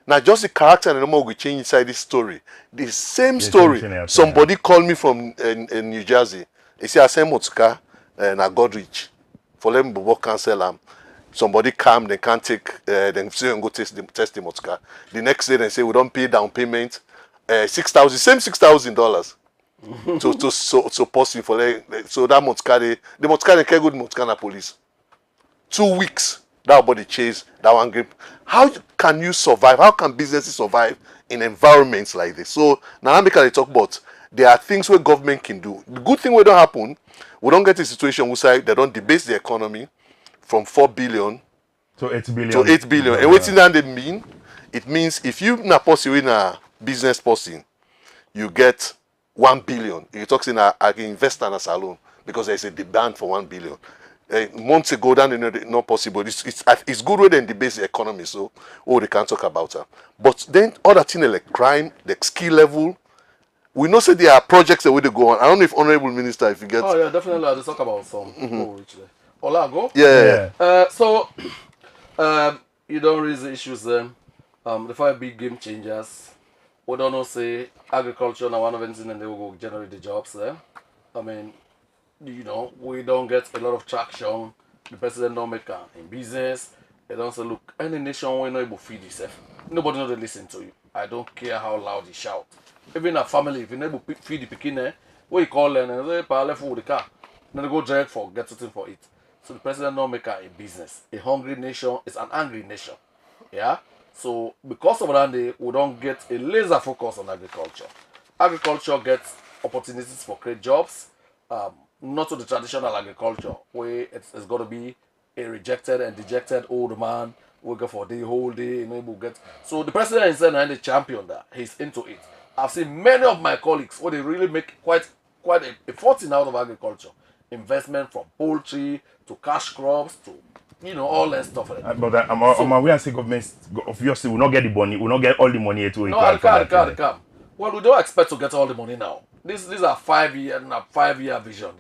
Now just the character and the number will change inside this story. The same story. Somebody called me from in New Jersey. He said I send motorcar and I got rich for them to cancel them. Somebody come, they can't take, then say and go test the motorcar. The next day they say we don't pay down payment, $6,000 to post for so that motorcar the motorcar they carry good motorcar na police. 2 weeks that body chase that one grip. How can you survive? How can businesses survive in environments like this? So now because they talk about there are things where government can do. The good thing will don't happen. We don't get a situation where they don't debase the economy from 4 billion to 8 billion. And what does that mean? It means if you na person in a business person, you get 1 billion. You talk in an investor in a salon because there's a demand for 1 billion. Months ago, that not possible. It's good way than debase the economy, so they can't talk about that. But then other things like crime, like skill level, we know say there are projects that way to go on. I don't know if honorable minister, if you get. Oh yeah, definitely. I'll just talk about some. Olago? Yeah. So, you don't raise the issues then. The 5 big game changers. We don't know, say, agriculture now one of them and they will go generate the jobs there. I mean, we don't get a lot of traction The president don't make in business. They don't say, look, any nation will not able to feed itself. Nobody know they listen to you. I don't care how loud you shout. Even a family, if you're not able to feed the pikin, what you call them and say, "Pa, left for the car." Then they go direct for get something for it. So the president don't make in business. A hungry nation is an angry nation. Yeah. So because of that, we don't get a laser focus on agriculture. Agriculture gets opportunities for create jobs. Not to the traditional agriculture where it's got to be a rejected and dejected old man working for the whole day. You know, get. So the president is saying the champion that he's into it. I've seen many of my colleagues where they really make quite a fortune out of agriculture. Investment from poultry to cash crops to all that stuff. But I'm aware say government obviously will not get the money, will not get all the money to No, I can't. Well, we don't expect to get all the money now. These are 5-year vision.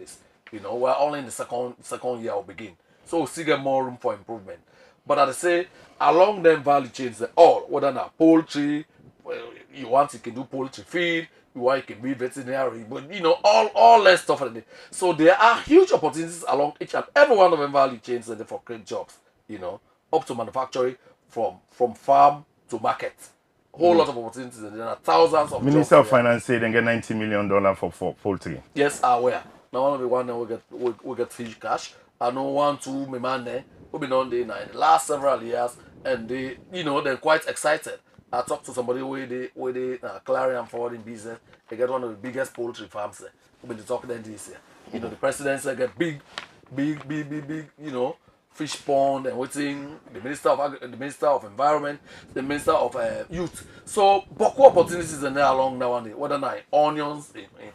We're only in the second year of begin, so we still get more room for improvement. But as I say, along them value chains, all whether now poultry, you want you can do poultry feed, you want you can be veterinary, but all that stuff. So there are huge opportunities along each and every one of them value chains and for create jobs. Up to manufacturing, from farm to market. Whole lot of opportunities and there are thousands of Minister jobs of Finance said they get $90 million for poultry. Yes, aware. Now one of the one we get huge cash. I know 1-2 my man there who been on there now in the last several years and they're quite excited. I talked to somebody where they Clarion forwarding business. They get one of the biggest poultry farms there. We've been talking them this year. The president said get big, fish pond and waiting, the minister of environment, the minister of youth. So boku opportunities in there along now and then. Whether not onions,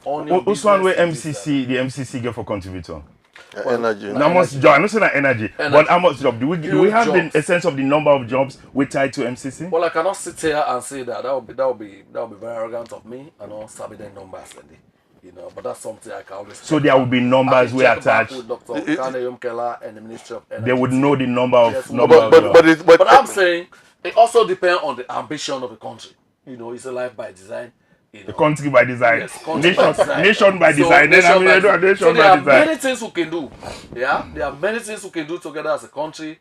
onion. What's one way the MCC get for contributor? Energy. How much job? I'm not saying energy, but how much job? Do we have a sense of the number of jobs we tied to MCC? Well, I cannot sit here and say that. That would be very arrogant of me. I don't sabi the numbers but that's something I can always. So there will be numbers we attach. With Dr. Kane Keller and the Ministry of Energy. They would know the number of. Yes, But I'm saying it also depends on the ambition of the country. It's a life by design. The country by design. Yes, country by design. Nation by design. So there are design. many things we can do. Yeah, there are many things we can do together as a country.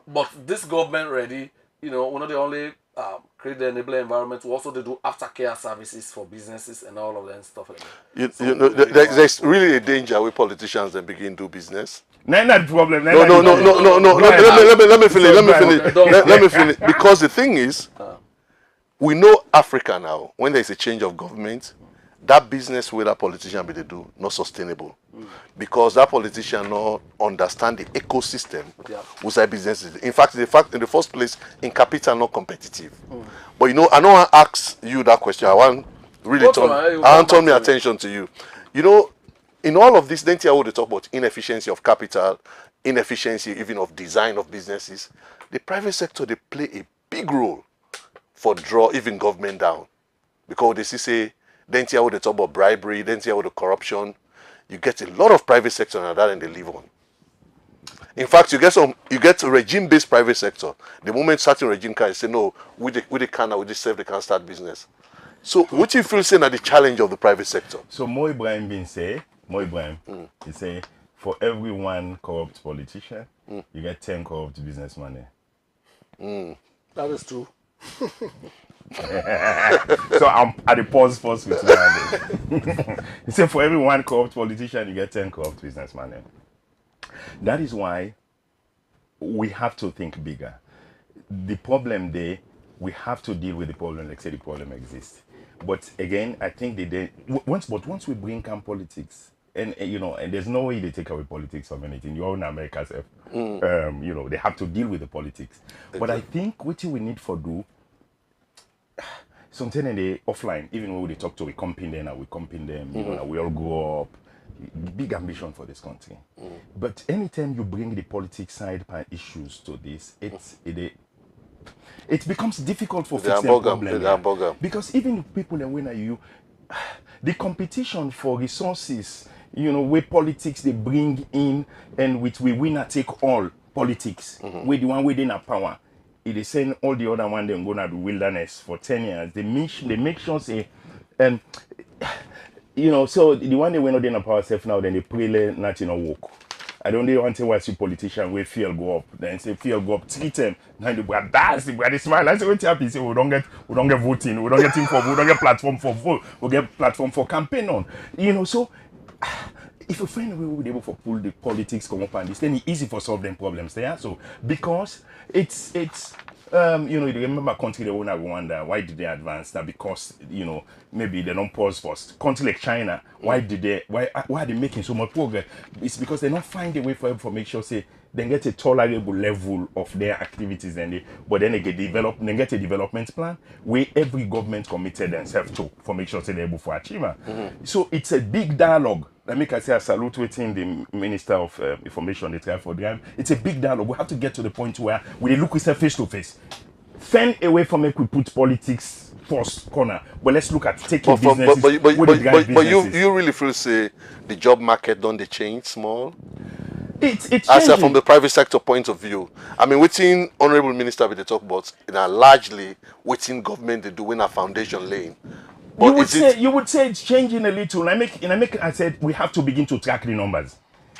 But this government ready. We're not the only create the enabling environment. We also do aftercare services for businesses and all of that stuff like that. There's really a danger with politicians that begin to do business. Not the problem. No. Let me finish. Because the thing is, we know Africa now. When there is a change of government, that business with that politician be they do not sustainable, because that politician not understand the ecosystem within businesses. In fact, in the first place, in capital not competitive. But I know I ask you that question. I want really turn my attention to you. In all of this, then I would talk about inefficiency of capital, inefficiency even of design of businesses. The private sector they play a big role for draw even government down, because they say. Then here with the talk about bribery, then here with the corruption, you get a lot of private sector and that and they live on. In fact, you get a regime-based private sector. The moment certain regime can say no, we just say they can start business. So what you feel saying are the challenge of the private sector? So Mo Ibrahim he say for every one corrupt politician, you get 10 corrupt businessmen. That is true. So I'm at the pause with that. He said for every one corrupt politician, you get 10 corrupt businessmen. That is why we have to think bigger. The problem there, we have to deal with the problem, like say the problem exists. But again, I think once we bring camp politics, and there's no way they take away politics from anything. You're in America, they have to deal with the politics. Exactly. But I think what we need for do. Sometimes in the offline, even when we talk to we comping them and we comping them, we all grow up. Big ambition for this country. But anytime you bring the politics side issues to this, it becomes difficult for fixing the problem. Because even if people and when you the competition for resources, where politics they bring in and which we winner take all politics, with the one within a power. It is saying all the other one them go to the wilderness for 10 years. They make sure say, so the one they went out in a power self now, then they pray not work. I don't want to see politician where fuel go up. Then say fuel go up 3 times. Now the brother dance, the brother smile. I say what happy? Say we don't get voting, we don't get team for, we don't get platform for vote, we get platform for campaign on. You know, so if you find a way we be able to pull the politics come up and this, then it's easy for solve them problems there. So because it's you know, you remember country they wanna wonder why did they advance? That because you know maybe they don't pause first. Country like China, why are they making so much progress? It's because they don't find a way for them to make sure say they get a tolerable level of their activities and but then they get a development plan where every government committed themselves to for make sure say they're able to achieve. So it's a big dialogue. Let me say I salute within the Minister of Information they try for them. It's a big dialogue. We have to get to the point where we look with face to face. Fend away from it, we put politics first corner. But let's look at taking businesses. But you really feel say the job market don't they change small? It's as from the private sector point of view. I mean, within Honorable Minister with the talk about, largely within government they do in a foundation laying. But you would say it's changing a little. I said we have to begin to track the numbers.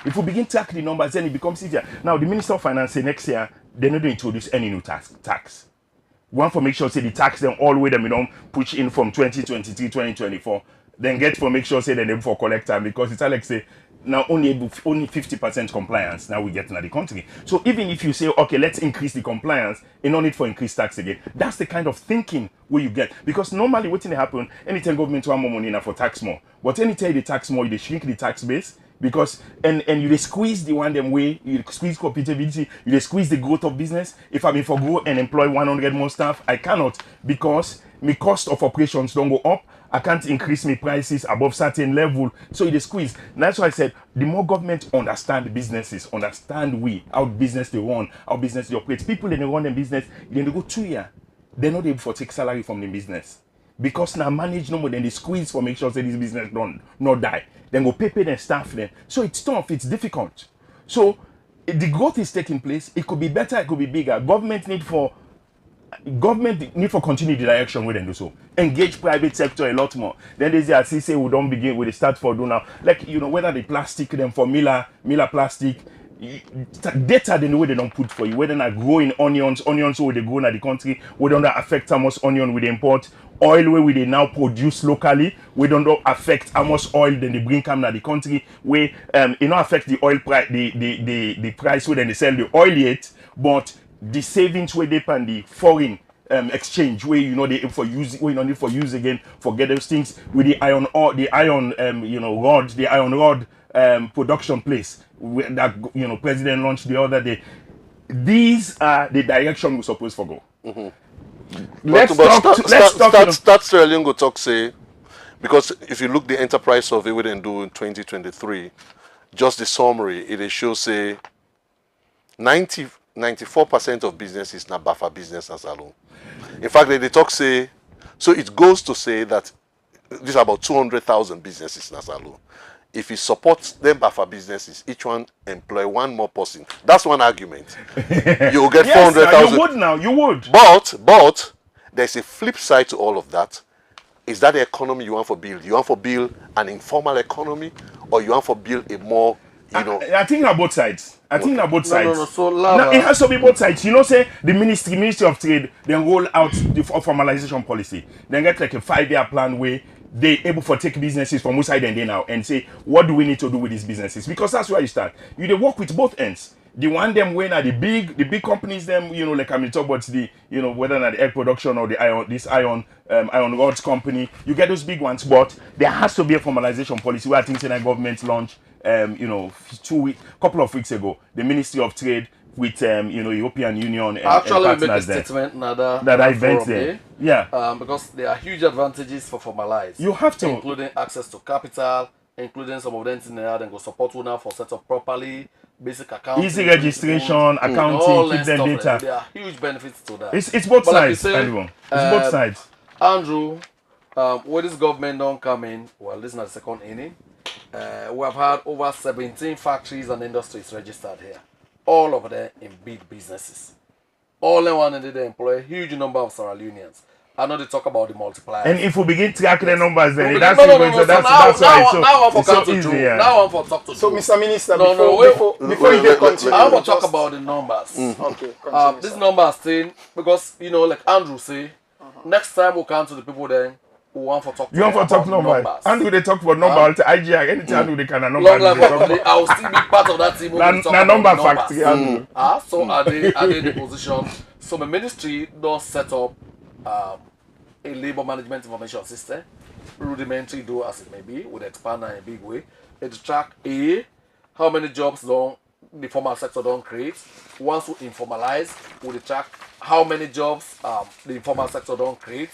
If we begin to track the numbers, then it becomes easier. Now the Minister of Finance say next year they're not going to introduce any new tax. We want to make sure say the tax them all the way them we don't push in from 2023, 2024. Then get for make sure say they're able for collector because it's like say now only 50% compliance now we get in the country. So even if you say okay let's increase the compliance and no need for increased tax again, that's the kind of thinking where you get because normally what's happen anytime government want more money now for tax more, but anytime they tax more they shrink the tax base because and you they squeeze the one them way, you squeeze profitability, you they squeeze the growth of business. If I mean for go and employ 100 more staff, I cannot because my cost of operations don't go up. I can't increase my prices above certain level. So it is squeeze. And that's why I said the more government understand businesses, understand how business they run, how business they operate. People they run their business, then they go 2 years. They're not able to take salary from the business. Because now manage no more than they squeeze for make sure that this business don't not die. Then go pay their staff then. So it's tough, it's difficult. So the growth is taking place. It could be better, it could be bigger. Government need for continue the direction where they do so. Engage private sector a lot more. Then they say we don't begin with the start for do now. Like you know whether the plastic them for Miller plastic data the way they don't put for you. Whether not growing onions where they grow in the country, we don't affect how much onion we import. Oil where we they now produce locally, we don't affect how much oil then they bring come to the country. Where it not affect the oil price, the price where then they sell the oil yet, but the savings where they pay the foreign exchange where you know they for use where you don't need for use again forget those things with the iron rod production place that you know president launched the other day. These are the direction we're supposed to go. Start Sierra Leone go talk say because if you look the enterprise survey we didn't do in 2023, just the summary it shows say 94% of businesses na buffer business as alone. In fact, they talk say, so it goes to say that these are about 200,000 businesses as alone. If you support them buffer businesses, each one employ one more person. That's one argument. You'll get 400,000. You would. But there's a flip side to all of that. Is that the economy you want for build? You want for build an informal economy, or you want for build a more I think on both sides. No. So now, it has to be both sides. You know, say the Ministry of Trade, then roll out the formalization policy. Then get like a 5-year plan where they able to take businesses from which side and they now and say, what do we need to do with these businesses? Because that's where you start. You they work with both ends. The one them when are the big companies them, you know, like I mean talk about the, you know, whether not the egg production or the iron rods company, you get those big ones, but there has to be a formalization policy where I think the government launched you know, couple of weeks ago, the Ministry of Trade with you know European Union and actually and make a partners there. statement that I event there. Yeah. Because there are huge advantages for formalized. You have to, including access to capital, including some of them in there then go support you now for set up properly, basic accounting, easy registration, accounting, keep them data. Like, there are huge benefits to that. It's both But sides, like you say, everyone. It's both sides. Andrew, where this government don't come in, well, this is not the second inning. We have had over 17 factories and industries registered here, all of them in big businesses. All in one, they employ a huge number of Sierra Leoneans. I know they talk about the multipliers. And if we begin tracking the numbers, then No, that's no, even no, so no. that's Now, why now I'm for it's so count to easy. Joe. Yeah. Now I'm for talk to So, Joe. Mr. Minister, No, before you let- continue, I want to talk just- about the numbers. Okay, continue, This sir. numbers thing, because you know, like Andrew say, next time we'll come to the people then who want for talk to You want them to talk about numbers? And do they talk for number? IGR anytime they can a number. Long they life talk properly, about- I will still be part of that team who will talk Na about number the factory. numbers. Andrew. So are they in the position? So my ministry does set up a labor management information system, rudimentary though as it may be, would expand in a big way. It track how many jobs don't the formal sector don't create. Once we informalize, we track how many jobs the informal sector don't create.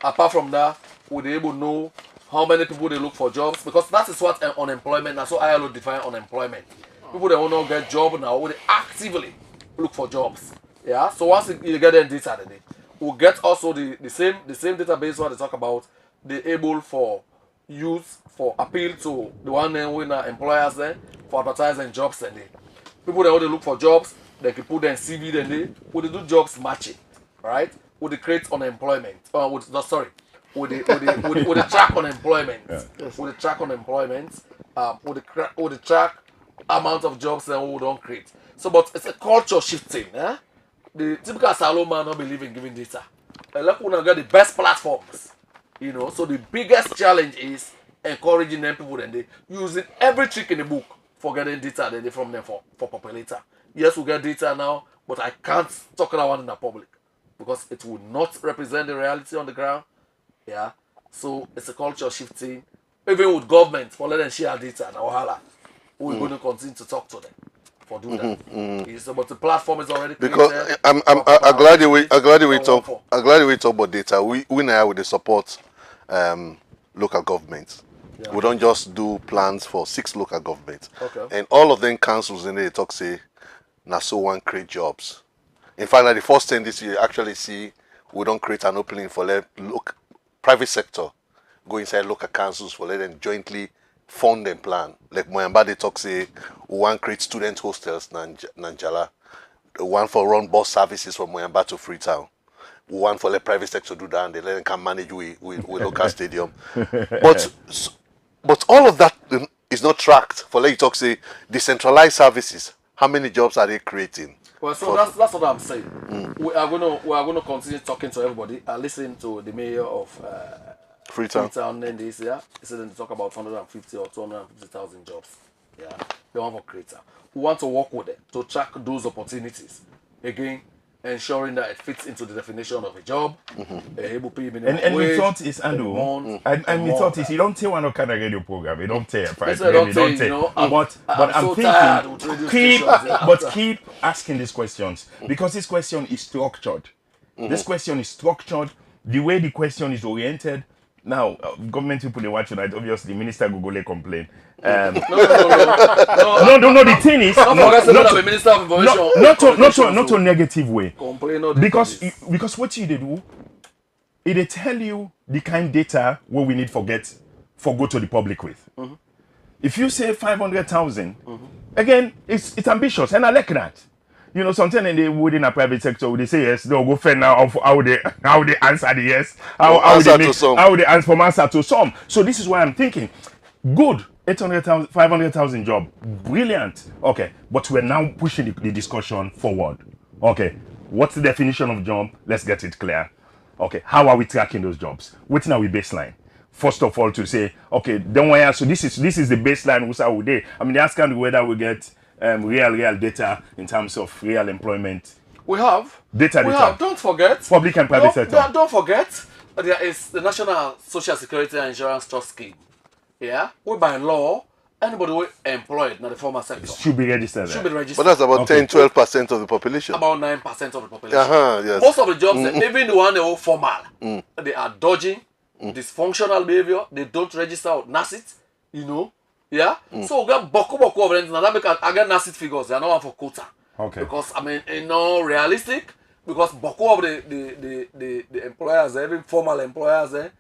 Apart from that, we'll be able to know how many people they look for jobs, because that is what unemployment. That's how ILO define unemployment. People that will not get job now, will actively look for jobs. Yeah. So once you get them data, then we'll get also the same database what they talk about. They able for use for appeal to the one winner employers there for advertising jobs and they people that want to look for jobs, they can put their CV then they would do jobs matching, right? Would they create unemployment? Would they track unemployment? Would they track unemployment? Would they track amount of jobs that we don't create? So, but it's a culture shifting. Eh? The typical salon man not believe in giving data. Like we get the best platforms, you know. So the biggest challenge is encouraging them people then they using every trick in the book for getting data then they from them for populator. Yes, we get data now, but I can't talk that one in the public because it will not represent the reality on the ground. Yeah. So it's a culture shifting. Even with government, for let them share data and wahala, we're going to continue to talk to them for do that. Yes, but the platform is already created. Because I'm glad we talk about data. We now with the support local governments. Yeah. We don't just do plans for 6 local governments. Okay. And all of them councils in there talk say na so one create jobs. In fact, like the first thing this year actually see we don't create an opening for look private sector go inside local councils for let them jointly fund and plan. Like Moyamba they talk say we want create student hostels Nanjala. One for run bus services from Moyamba to Freetown. We want for let private sector do that and they let them can manage with local stadium. But all of that is not tracked. For let you talk say decentralized services. How many jobs are they creating? Well, so that's what I'm saying. We are gonna continue talking to everybody. I listened to the mayor of Freetown. Then this year. He said they talk about 150 or 250,000 jobs. Yeah, they want for creator. We want to work with them to track those opportunities. Again, ensuring that it fits into the definition of a job. Able to pay minimum And wage, we thought is Andrew. And we thought is you don't tell one kind of radio program. You don't tell. Right? Don't tell, You you know, but I'm I'm so tired with radio thinking stations, yeah. keep asking these questions because this question is structured. This question is structured. The way the question is oriented. Now, government people they watch tonight. Obviously, Minister Google complain. No. The thing is, Don't forget about the Minister of Information. not a negative way. Complain all Because this. what you do, it tell you the kind data what we need for go to the public with. If you say 500,000, again, it's ambitious, and I like that. You know, sometimes in the within a private sector, they say yes, they'll go fair now of how they answer the yes, how they answer from answer to some. So this is why I'm thinking, good, 800,000, 500,000 job, brilliant. Okay, but we're now pushing the discussion forward. Okay, what's the definition of job? Let's get it clear. Okay, how are we tracking those jobs? What's our baseline? First of all, to say, okay, don't worry. So this is the baseline. What's our day? I mean, they ask whether we get real data in terms of real employment. We have data. Don't forget public and private sector. Don't forget there is the National Social Security and Insurance Trust Scheme. Yeah, we by law anybody who employed in the formal sector should be registered. But that's about 10-12% of the population. About 9% of the population. Yes. Most of the jobs, even the one they are formal, they are dodging, dysfunctional behavior. They don't register or NACIT, you know. Yeah. So we got boko of them. Now that because again NACIT figures, they are not one for quota. Okay. Because I mean, it's not realistic. Because boko of the employers, even formal employers, then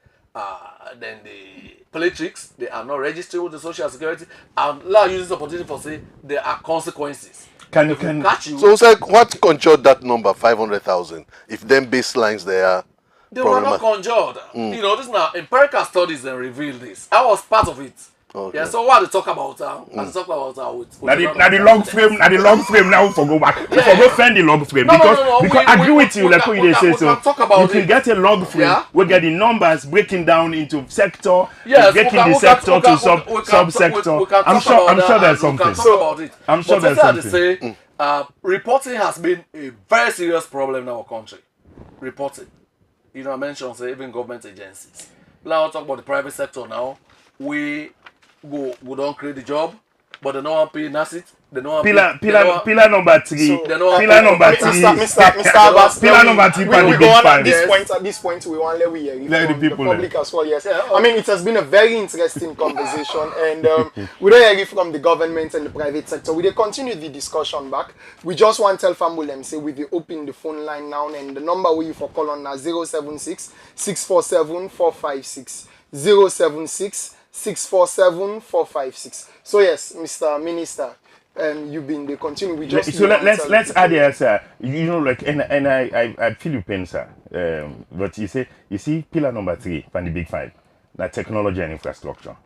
the play tricks, they are not registered with the Social Security, and allow using this opportunity for say there are consequences. Can catch you? So it's like what controlled that number 500,000? If them baselines there, They were not conjured. You know, this now empirical studies and reveal this. I was part of it. Okay. Yeah, so what they talk about I talk about with Now the log frame, now for go back. For go find the log frame because I agree with you, like what you say. So you can get a log frame. We get the numbers breaking down into sector, breaking the sector to subsector. I'm sure there's something. I'm sure there's something. Reporting has been a very serious problem in our country. Reporting. You know, I mentioned say even government agencies. Now I'll talk about the private sector now. We don't create the job, but they don't want to pay NASIT. They don't want pillar number 3. So, pillar number 3. Mr. Abbas, pillar number 3 for the big 5. At this point, we want to let the people public as well. Yes, I mean it has been a very interesting conversation, and we don't hear from the government and the private sector. We dey continue the discussion back. We just want to tell Fambulem say we dey open the phone line now, and the number we you for call on now 076 647 456 076 647 456. So yes, Mr. Minister, you've been the continue. We just so let's add here, sir. You know, like and I feel your pain, sir. But you see, pillar number 3 from the big 5, that technology and infrastructure.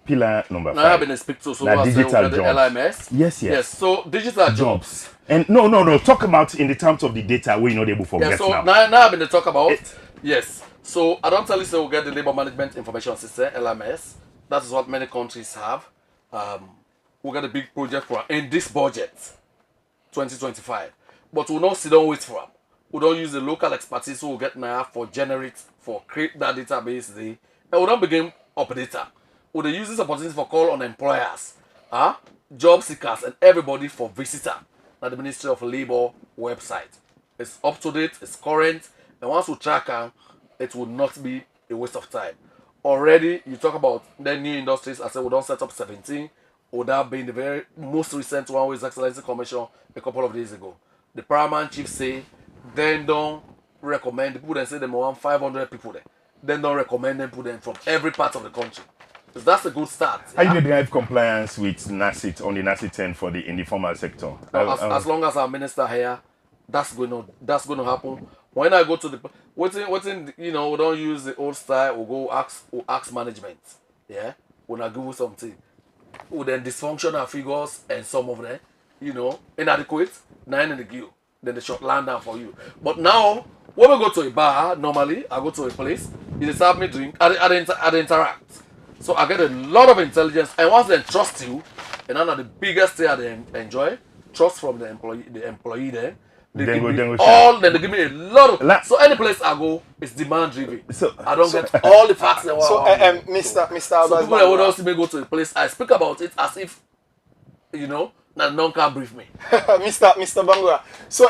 Pillar number 5. Now I have been speak to so digital jobs. LMS. Yes. So digital jobs. And no. Talk about in the terms of the data we're not able to forget so now. Now I've been to talk about yes. So I don't tell you, so we'll get the labor management information system (LMS). That is what many countries have. We got a big project for in this budget, 2025. But we'll not sit down wait for them. We don't use the local expertise we'll get now for create that database there. And we don't begin update. We'll use this opportunity for call on employers, job seekers, and everybody for visitor at the Ministry of Labor website. It's up to date, it's current, and once we track them, it will not be a waste of time. Already, you talk about the new industries. I said we don't set up 17. Would that be the very most recent one with Excellency Commission a couple of days ago? The paramount chief say, then don't recommend people and say they want 500 people there. Then don't recommend them put them from every part of the country. Because that's a good start. How you drive compliance with NASIT on the NASIT 10 for in the formal sector? As long as our minister here, that's going to happen. When I go to the what's you know, we don't use the old style. We ask management. Yeah, when I give you something, we then dysfunctional figures and some of them, you know, inadequate. 9 in the queue, then they short land down for you. But now when we go to a bar, normally I go to a place, they serve me drink, I interact. So I get a lot of intelligence, and once they trust you, and one of the biggest thing I enjoy, trust from the employee there. They give me a lot of. So any place I go, it's demand driven. So I don't get all the facts. So Mr. Abbas, so people that would also me go to a place, I speak about it as if, you know, none can brief me. Mr. Bangura. So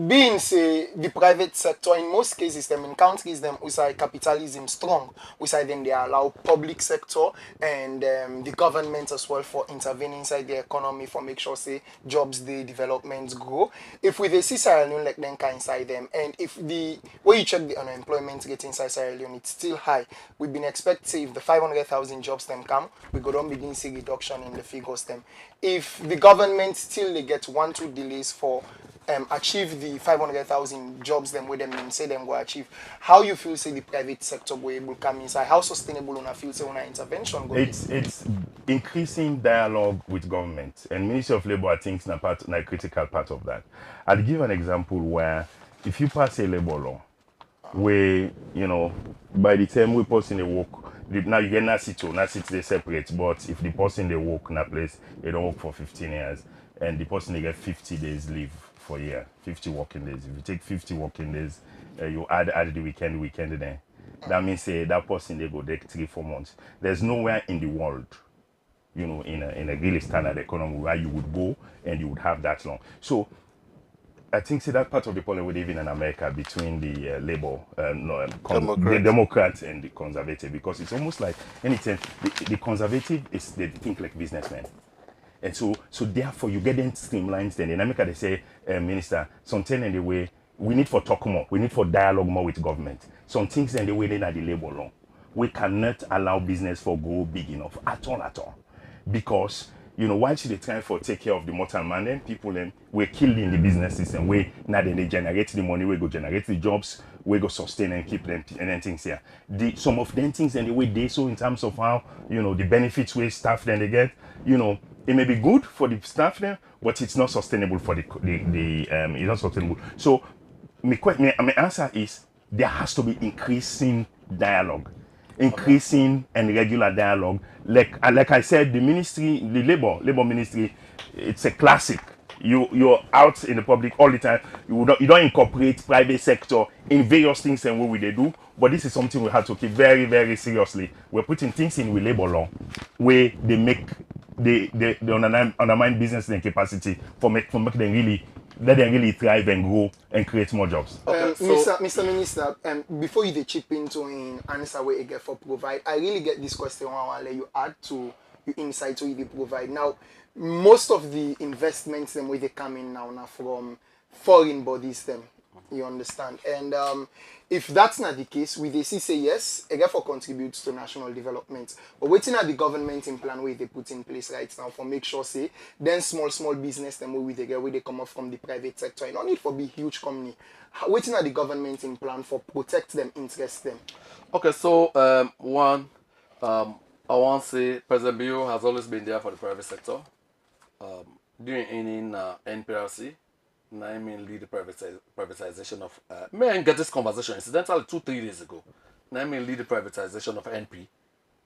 being say the private sector in most cases them in countries them we say capitalism strong, we say then they allow public sector and the government as well for intervening inside the economy for make sure say jobs the developments grow. If we see Sierra Leone like then can inside them, and if the way you check the unemployment rate inside Sierra Leone it's still high, we've been expecting if the 500,000 jobs them come, we go down begin see reduction in the figures them. If the government still they get 1-2 delays for achieve the 500,000 jobs them with them say them go achieve, how you feel say the private sector will able come inside? How sustainable on a feel say on an intervention go? It's increasing dialogue with government, and Ministry of Labor I think is a critical part of that. I'll give an example where if you pass a labor law where, you know, by the time we pass in a work, now you get NASIT they separate, but if the person they work in a place, they don't work for 15 years, and the person they get 50 days leave for a year, 50 working days. If you take 50 working days, you add the weekend there. That means that person they go take 3-4 months. There's nowhere in the world, you know, in a really standard economy where you would go and you would have that long. So I think that part of the problem we live in America between the the Democrats and the conservative, because it's almost like anytime the conservative they think like businessmen, and so therefore you get them streamlined. Then in America they say, Minister, something in the way we need for talk more, we need for dialogue more with government. Some things in the way they are the labor law. We cannot allow business for go big enough at all, because you know, while they try for take care of the mortal man, then people then we're killing the businesses and we now then they generate the money, we go generate the jobs, we go sustain and keep them and then things here. Some of them things and the way they so in terms of how, you know, the benefits we staff then they get, you know, it may be good for the staff there, but it's not sustainable for the it's not sustainable. So my answer is there has to be increasing dialogue, increasing and regular dialogue. Like I said, the ministry, the labor ministry, it's a classic. You're out in the public all the time. You don't incorporate private sector in various things and what they do. But this is something we have to keep very, very seriously. We're putting things in with labor law where they make they undermine business and capacity for make them really let them really thrive and grow and create more jobs. Okay, Mr. Minister, before you chip into an answer where you get for provide, I really get this question I want to let you add to your insight to you provide. Now, most of the investments them where they come in now from foreign bodies them. You understand? And if that's not the case, we they say yes, again for contributes to national development. But waiting at the government in plan where they put in place right now for make sure say then small business them where they get where they come up from the private sector. You don't need for be huge company. Waiting at the government in plan for protect them, interest them. Okay, so I want to say President Bio has always been there for the private sector. During NPRC. I mean, lead the privatization of. May I get this conversation? Incidentally, 2-3 days ago. I mean, lead the privatization of NP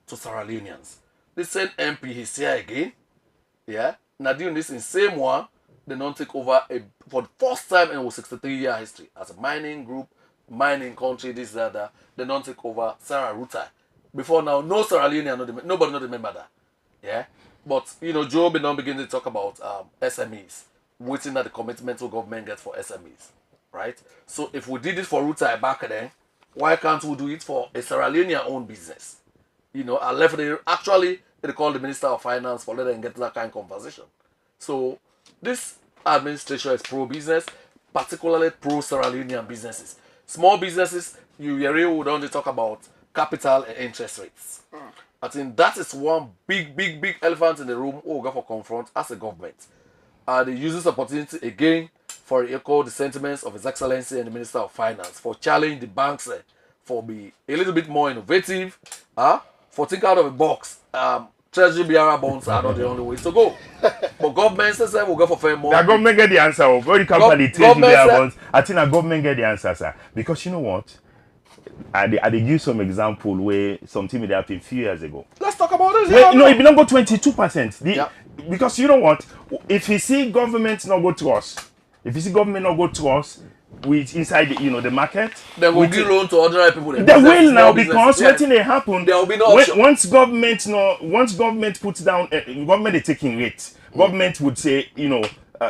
to Sierra Leoneans. The same MP he's here again. Yeah. Now doing this in same one, they don't take over for the first time in our 63-year history as a mining group, mining country, this that. They don't take over Sarah Ruta. Before now, no Sierra Leonean, nobody not remember that. Yeah. But you know, Joe don't begin to talk about SMEs. Waiting that the commitment the government gets for SMEs, right? So if we did it for Rutai back then, why can't we do it for a Sierra Leonean owned business? You know, I left it. Actually, they called the Minister of Finance for letting them get that kind of conversation. So this administration is pro-business, particularly pro-Sierra Leonean businesses. Small businesses, you really don't talk about capital and interest rates. I think that is one big elephant in the room we're going to confront as a government. They use this opportunity again for echo the sentiments of His Excellency and the Minister of Finance for challenge the banks for be a little bit more innovative, for think out of the box. Treasury BRR bonds are not the only way to go. But government says we'll go for fair more. The government get the answer. When it comes to the Treasury BRR bonds, I think the government get the answer, sir. Because you know what? I give some example where something that happened a few years ago. Let's talk about this. No, it belong go 22%. Because you know what? If you see government not go to us, with inside the market, they will give loan to ordinary people. They will now because waiting they happen. There will be no option. Once government puts down, government is taking rate. Government would say,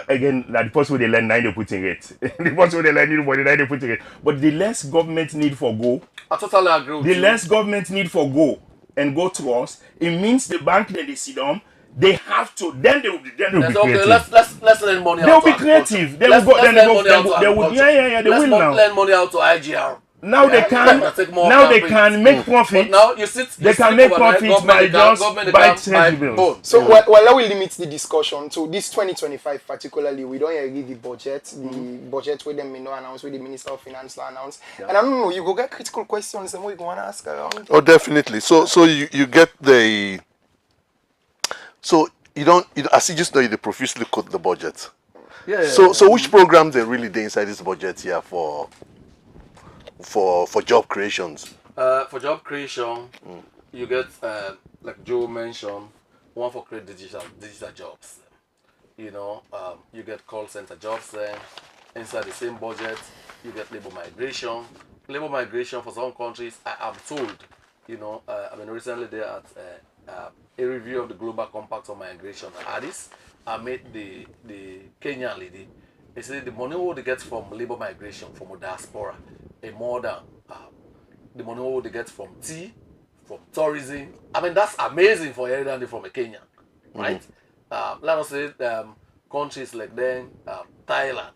again, that the person they lend 9 they put in rate. The person they lend anybody 9 they put in rate. But the less government need for go, I totally agree with you. The less government need for go and go to us, it means the bank that they sit down, they have to. Then they will be creative. Okay, let's lend money. They will be creative. They will go. Then they will. Yeah. They will now. Let's lend money out to IGR. Now they can make profit. Now you sit. They can make profit by just buy treasury bills. So well, I will limit the discussion to this 2025 particularly. We don't read the budget. The budget where them announce, with the Minister of Finance announce. And I don't know. You go get critical questions and what you want to ask around. Oh, definitely. So you get the. So you don't. I see just know you profusely quote the budget. So which programs are really there inside this budget here for job creations? For job creation, you get like Joe mentioned, one for create digital jobs. You get call center jobs there. Inside the same budget, you get labor migration. Labor migration for some countries, I am told. I mean recently there at a review of the Global Compact on Migration. Addis, I met the Kenyan lady. They said the money what they get from labor migration from a diaspora, more than the money what they get from tea, from tourism. I mean that's amazing for everybody from a Kenyan, right? Let us say countries like Thailand,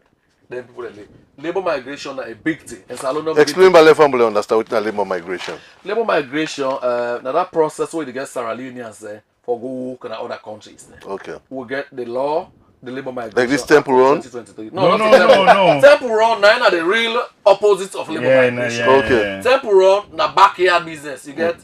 then people like labor migration are a big thing. Explain by understand what labor migration. Labor migration, now that process where they get Sierra Leoneans for go work in other countries. Okay. We get the law, the labor migration. Like this temple run? 2023. No, not no, no. Temple run, now the real opposite of labor migration. Okay. Temple run, na backyard business. You get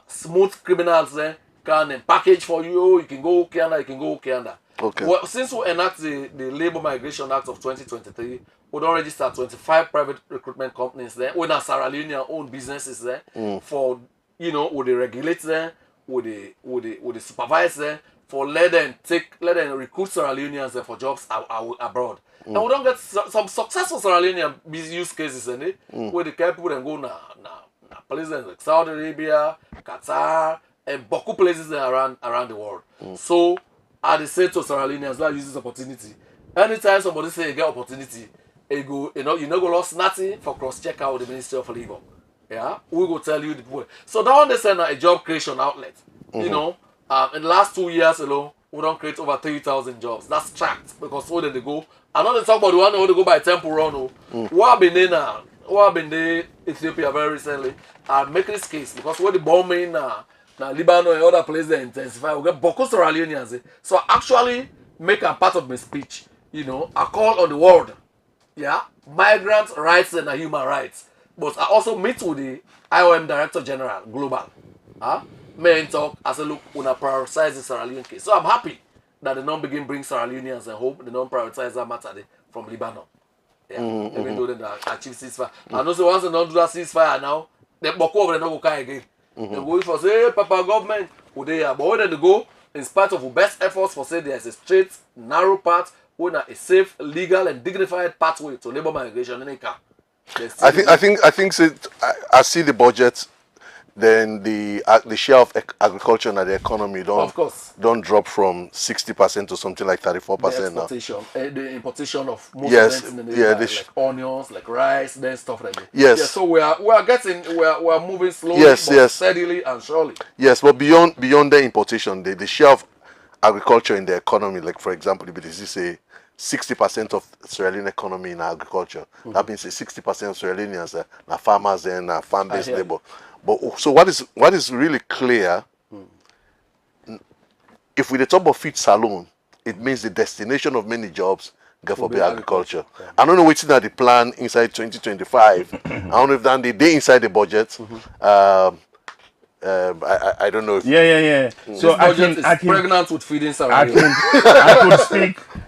smooth criminals there, can package for you. You can go Canada, you can go Canada. Okay. Well, since we enact the Labor Migration Act of 2023, we don't register 25 private recruitment companies there. We na Sierra Leonean own businesses there for, you know, with the regulate there, with the supervise there, for let them recruit Sierra Leoneans there for jobs abroad. And we don't get some successful Sierra Leonean use cases in it, where the people then go na places like Saudi Arabia, Qatar, and Boku places around the world. So I say to Sierra Leoneans, let's use this opportunity. Anytime somebody say you get opportunity, you go, you know go lost nothing for cross check out with the Ministry of Labor. Yeah, we go tell you the point. So that one they send a job creation outlet. You know, in the last 2 years alone, we don't create over 3,000 jobs. That's tracked because where they go. I know they talk about the one who they go by Temple Run. What have been there now? What have been there Ethiopia very recently? I'm making this case because where the bombing now Lebanon and other places they intensify. We get Boko Sierra Leoneans. So I actually make a part of my speech. You know, I call on the world. Yeah, migrant rights and human rights. But I also meet with the IOM Director General Global. May talk. I say, look, when I prioritize the Sierra Leone case. So I'm happy that they don't begin bring Sierra Leoneans and hope they don't prioritize that matter from Lebanon. Yeah, even though they achieve ceasefire. I know so once they don't do that ceasefire now, they Boko over they don't go carry again. They go for say, hey, Papa government, would they but where they go, in spite of the best efforts for say there's a straight, narrow path, when a safe, legal, and dignified pathway to labor migration in a car. I think so, I see the budget, then the share of agriculture in the economy don't drop from 60% to something like 34% now. The importation of most of them like onions, like rice, then stuff like that. Yes. Yeah, so we are moving slowly, but steadily and surely. Yes, but beyond the importation, the share of agriculture in the economy, like for example, if it is say 60% of Sierra Leone economy in agriculture, that means 60% of Sierra Leoneans are farmers and farm-based labor. But so what is really clear, if we the top of feed salon, it means the destination of many jobs get for agriculture. Yeah. I don't know what's in the plan inside 2025. I don't know if that they inside the budget. I don't know. Yeah. So I can pregnant with feeding Sierra Leone.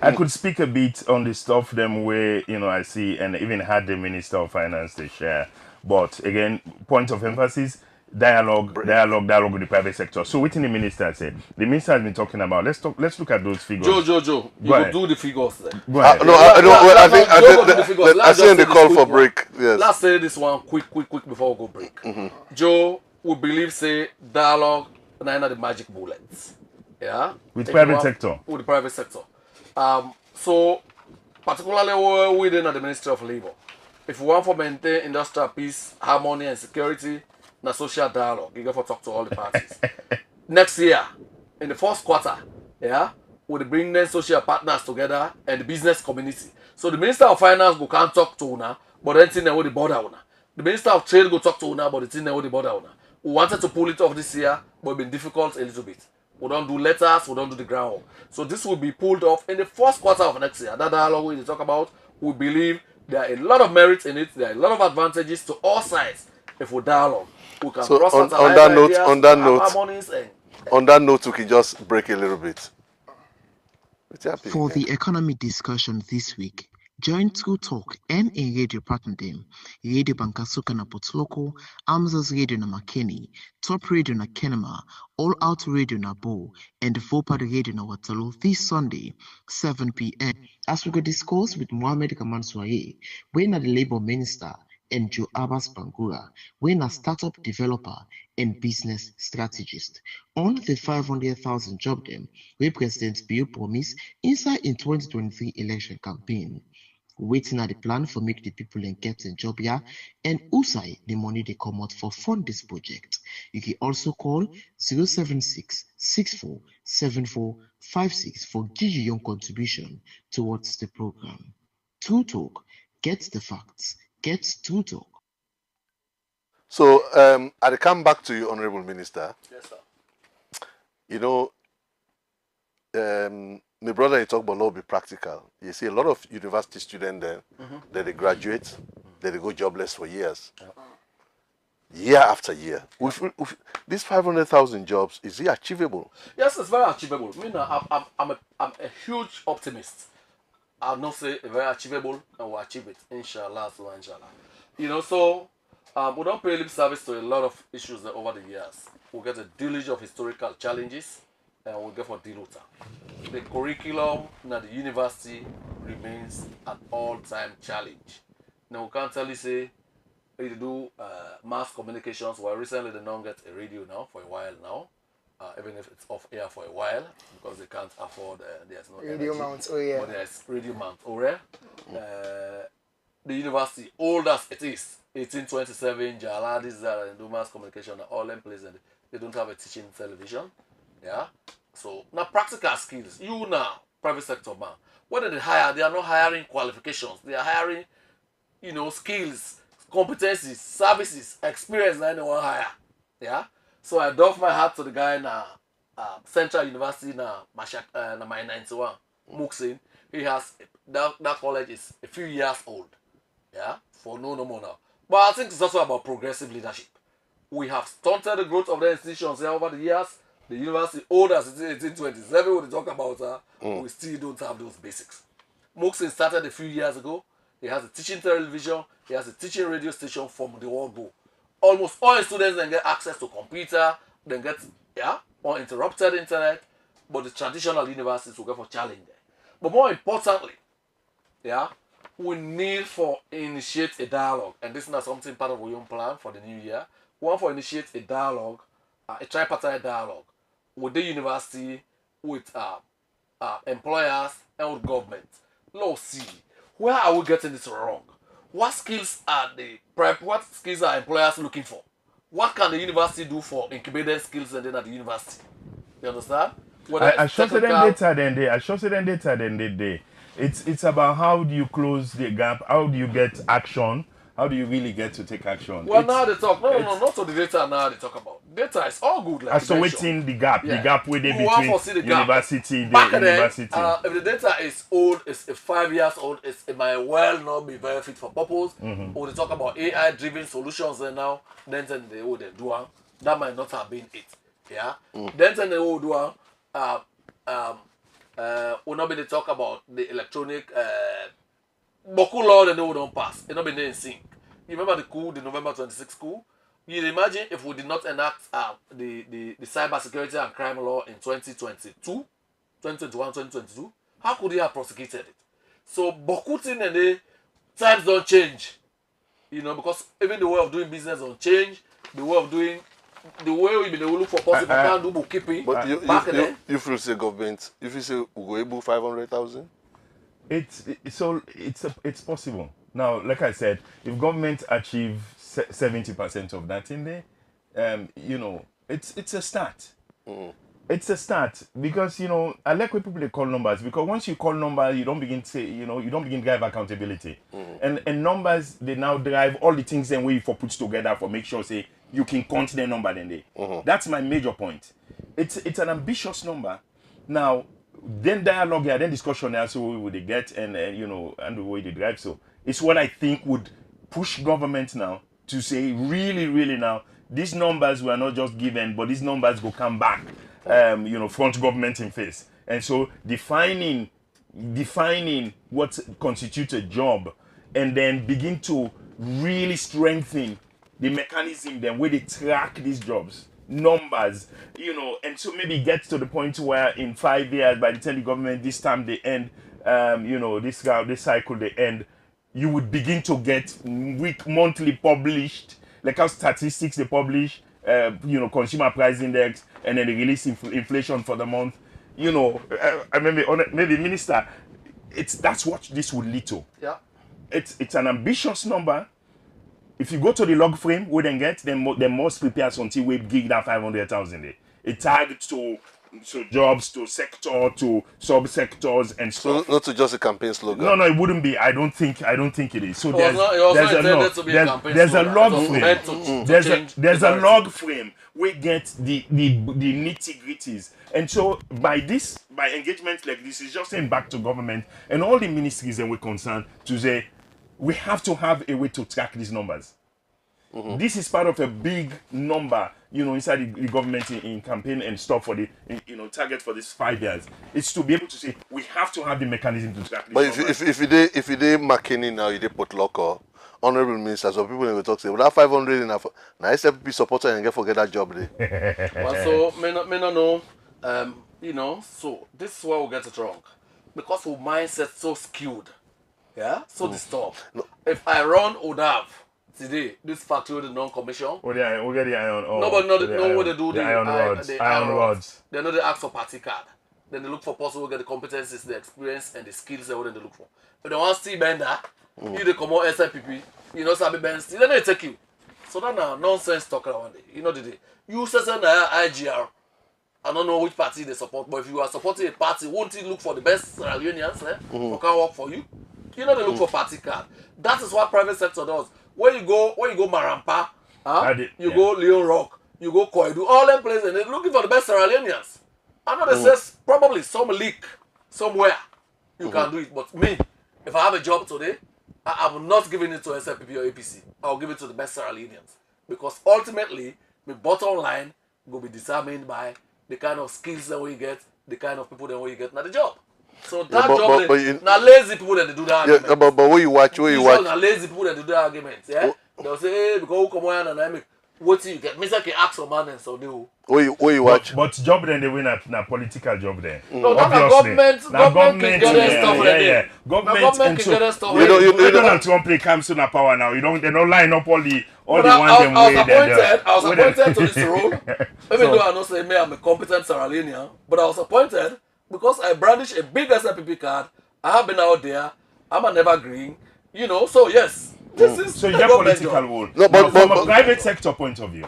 I could speak a bit on the stuff them where I see and even had the Minister of Finance to share. But again, point of emphasis, dialogue with the private sector. So what the minister said? The minister has been talking about. Let's look at those figures. Joe, you will do the figures then. I think I see the call for break. Yes. Let's say this one quick before we go break. Joe, we believe say dialogue nine of the magic bullets. Yeah. With private sector. With the private sector. So particularly within the Ministry of Labor. If we want to maintain industrial peace, harmony, and security, na social dialogue, you got to talk to all the parties. Next year, in the first quarter, yeah, we'll bring the social partners together and the business community. So the Minister of Finance go can't talk to una, but then thing with the border una. The Minister of Trade go talk to una, but the thing with the border una. We wanted to pull it off this year, but it's been difficult a little bit. We don't do letters, we don't do the groundwork. So this will be pulled off in the first quarter of next year. That dialogue we talk about, we believe there are a lot of merits in it. There are a lot of advantages to all sides. If we dialogue, we can so on that note, we can just break a little bit. For the economy discussion this week, join True Talk and a radio partner them, Radio Bankasuka na Potloko, Amza's Radio na Makeni, Top Radio na Kenema, All Out Radio na Bo, and the Fopad Radio na Watalo this Sunday, 7 p.m. as we go discuss with Mohamed Kamanswaye, when the Labour Minister, and Joe Abbas Bangura, when a startup developer and business strategist. On the 500,000 job them, where President Bill promised inside in 2023 election campaign. Waiting at the plan for make the people and get a job here and usai the money they come out for fund this project. You can also call 076 64 74 56 for give you your contribution towards the program. True Talk, get the facts, get True Talk. So I'll come back to you, Honorable Minister. Yes, sir. You know, my brother, he talk about law be practical. You see a lot of university students then, that they graduate, that they go jobless for years. Year after year. This 500,000 jobs, is it achievable? Yes, it's very achievable. I mean, I'm a huge optimist. I'll not say very achievable, and we'll achieve it. Inshallah, so inshallah. You know, so we don't pay lip service to a lot of issues that over the years. We'll get a deluge of historical challenges, and we'll get for diluta. The curriculum at the university remains an all-time challenge. Now, we can't tell you, say, you do mass communications. Well, recently they don't get a radio now for a while now. Even if it's off air for a while because they can't afford there's no Radio energy. Mount, oh yeah. But there's Radio Mount Ore. The university, old as it is, 1827, Jala, this, that, and do mass communication are all in place and they don't have a teaching television. Yeah. So now practical skills. You now, private sector man. What do they hire? They are not hiring qualifications. They are hiring, you know, skills, competencies, services, experience that anyone hire. Yeah. So I doff my hat to the guy in Central University na my 91, Muksin. He has that college is a few years old. Yeah, for no more now. But I think it's also about progressive leadership. We have stunted the growth of the institutions over the years. The university old as it is 1827, when they talk about we still don't have those basics. Muksin started a few years ago. He has a teaching television, he has a teaching radio station from the world go. Almost all students then get access to computer, then get uninterrupted internet, but the traditional universities will get for challenge there. But more importantly, we need for initiate a dialogue, and this is not something part of our own plan for the new year. We want to initiate a dialogue, a tripartite dialogue with the university, with employers, and with government. Let's see, where are we getting this wrong? What skills are what skills are employers looking for? What can the university do for incubated skills and then at the university? You understand? I showed them data then they. It's about how do you close the gap, how do you get action, how do you really get to take action? Well, now they talk. No, not to the data now they talk about. Data is all good. Like isolating the gap where they between university, university. If the data is old, it's 5 years old, it might well not be very fit for purpose. Or they talk about AI-driven solutions and now, then they do that might not have been it. Yeah. Then they will do we'll not be to talk about the electronic Boku law and they don't pass. It not been in sync. You remember the November 26th coup? You imagine if we did not enact the cyber security and crime law in 2021, 2022, how could he have prosecuted it? So Boku thing and the times don't change. You know, because even the way of doing business don't change, the way we been look for possible can't do bookkeeping. But you feel say government, if you say we go able 500,000? It's possible. Now, like I said, if government achieve 70% of that in there, you know, it's a start. It's a start because, you know, I like when people they call numbers, because once you call numbers, you don't begin to say, you know, you don't begin to drive accountability. And numbers, they now drive all the things then we for put together for make sure say you can count the number then they. That's my major point. It's an ambitious number. Now, then dialogue here, then discussion here, so we would get and you know, and the way they drive. So it's what I think would push government now to say really now, these numbers were not just given, but these numbers will come back. You know, front government in face. And so defining what constitutes a job and then begin to really strengthen the mechanism then where they track these jobs, numbers, you know, and so maybe get to the point where in 5 years, by the time the government, this time they end, you know, this cycle they end, you would begin to get monthly published, like how statistics they publish, you know, consumer price index, and then they release inflation for the month. You know, maybe minister, that's what this would lead to. Yeah. It's an ambitious number. If you go to the log frame, we then get them must prepare until we give that 500,000. It targets to so jobs to sector to subsectors and So stuff. not to just a campaign slogan. No, it wouldn't be. I don't think it is. So It was not intended to be a campaign there's a slogan. log It was frame. meant to There's change a the log frame. We get the nitty gritties, and so by engagement like this, is just saying back to government and all the ministries that we're concerned to say we have to have a way to track these numbers. This is part of a big number, inside the government in campaign and stuff for the, target for this 5 years. It's to be able to say we have to have the mechanism to track these But numbers. if you did McKinney now, you did put local honorable ministers, so people will talk say, well, that 500 enough. Now SFP supporter and forget that job there. Well, so may not know. So this is where we get it wrong, because our mindset so skewed, so disturbed. If I run Odav today, this factory the non-commission, We get the iron ore. nobody know what they do. The iron rods. The Iron rods. They know they ask for party card. Then they look for person who get the competencies, the experience, and the skills that they look for. If they want Steve Bender, you they come out SIPP, Sabi Ben still, then they take you. So that now nonsense talking one day. You say IGR. I don't know which party they support, but if you are supporting a party, won't you look for the best Sierra Leoneans who can work for you? They look for party card. That is what private sector does. When you go Marampa, go Leon Rock, you go Koidu, all them places, and they're looking for the best Sierra Leoneans. I know they says probably some leak somewhere you can do it, but me, if I have a job today, I'm not giving it to SLPP or APC. I'll give it to the best Sierra Leoneans, because ultimately, the bottom line will be determined by the kind of skills that we get, the kind of people that we get, not the job. So that job, now lazy people that they do that argument. Yeah, but what you watch, Now lazy people that do that argument, they'll say, hey, because who come on and I make, what you get? Mr. K ask for man and so do. What you watch? But job then they win a political job then. No, not a government can get their stuff like that. Government can get their stuff like that. Donald Trump comes to power now. They don't line up all the ones them way there. I was appointed to this role. Even though I don't say me, I'm a competent Sierra Leonean, but I was appointed because I brandish a big SLPP card. I have been out there. I'm an evergreen. So yes. This is so you get political role. No, but from a private sector point of view,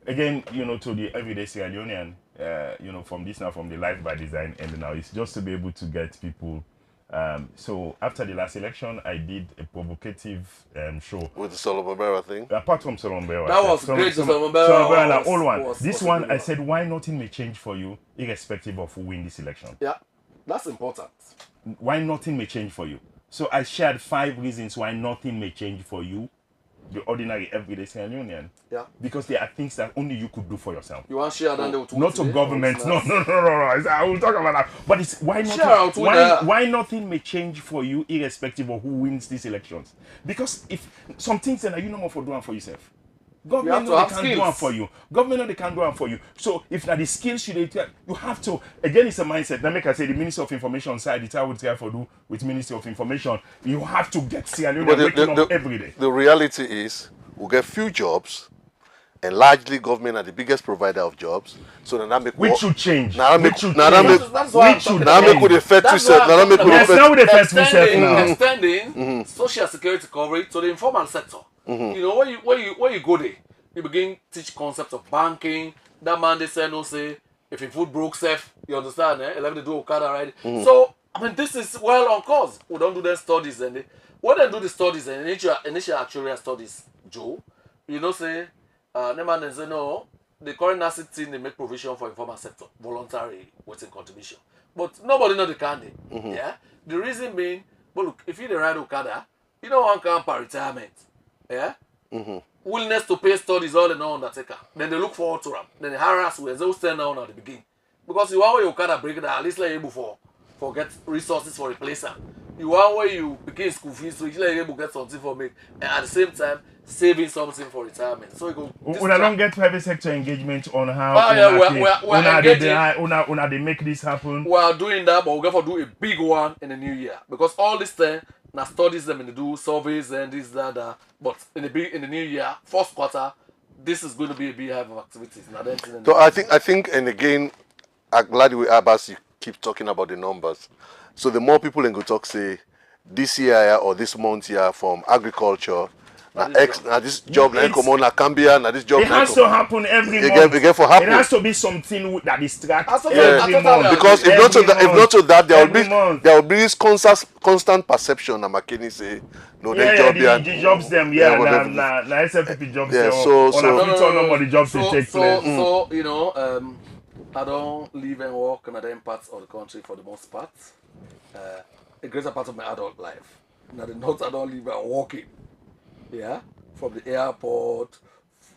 again, to the everyday Sierra Leonean, from the life by design and now, it's just to be able to get people. So after the last election, I did a provocative show with the Solomon Bera thing. Apart from Solomon Bera, that was great. Solomon Bera, old one. This one, I said, why nothing may change for you, irrespective of who win this election. Yeah, that's important. Why nothing may change for you. So I shared 5 reasons why nothing may change for you, the ordinary everyday Sierra Leonean. Yeah. Because there are things that only you could do for yourself. You want to share that? Not to government. No. I will talk about that. But it's why nothing may change for you, irrespective of who wins these elections. Because if some things that you know more for doing for yourself. Government know they can't do it for you. Government know they can't do it for you. So if that the skills you have to, again, it's a mindset. Now make I say the Ministry of Information side, it's how we try to do with Ministry of Information. You have to get Sierra Leone waking up every day. The reality is we'll get few jobs, and largely government are the biggest provider of jobs. So then that make which should change. That's why make with the first extending social security coverage to the informal sector. When you go there, you begin teach concepts of banking. That man they say no say if your food broke safe, you understand? 11 to do Okada right. So this is well on course. We don't do the studies and when they do the studies and initial actuarial studies, Joe, say the man they say no. The current asset team they make provision for informal sector, voluntary waiting contribution, but nobody know the candy. Yeah, the reason being, but look, if you the ride Okada, you don't want camp for retirement. Yeah. Willingness to pay studies all in all undertaker. Then they look forward to them. Then they harass you as they stand down at the beginning. Because you want where you kind of break it at least like able for get resources for replacer. You want where you begin school fees so you like able to get something for me and at the same time saving something for retirement. So you go. When I don't get private sector engagement on how they make this happen. We are doing that, but we're going to do a big one in the new year. Because all this time now studies them and they do surveys and this, that. But in the new year, first quarter, this is going to be a big hive of activities. So I think, and again, I'm glad we Abbas you keep talking about the numbers. So the more people in go talk say this year or this month here from agriculture, Now this job na come on na Cambia, now this job It has to happen every month. It for happen. It has to be something that is tracked Every every month. Because if not to that, there will be this constant perception. Na McKinney say no, they job the jobs them na SFP jobs them. So the jobs they take place. So you know, I don't live and work in other parts of the country for the most part. A greater part of my adult life. Now the north I don't live and work in. Yeah, from the airport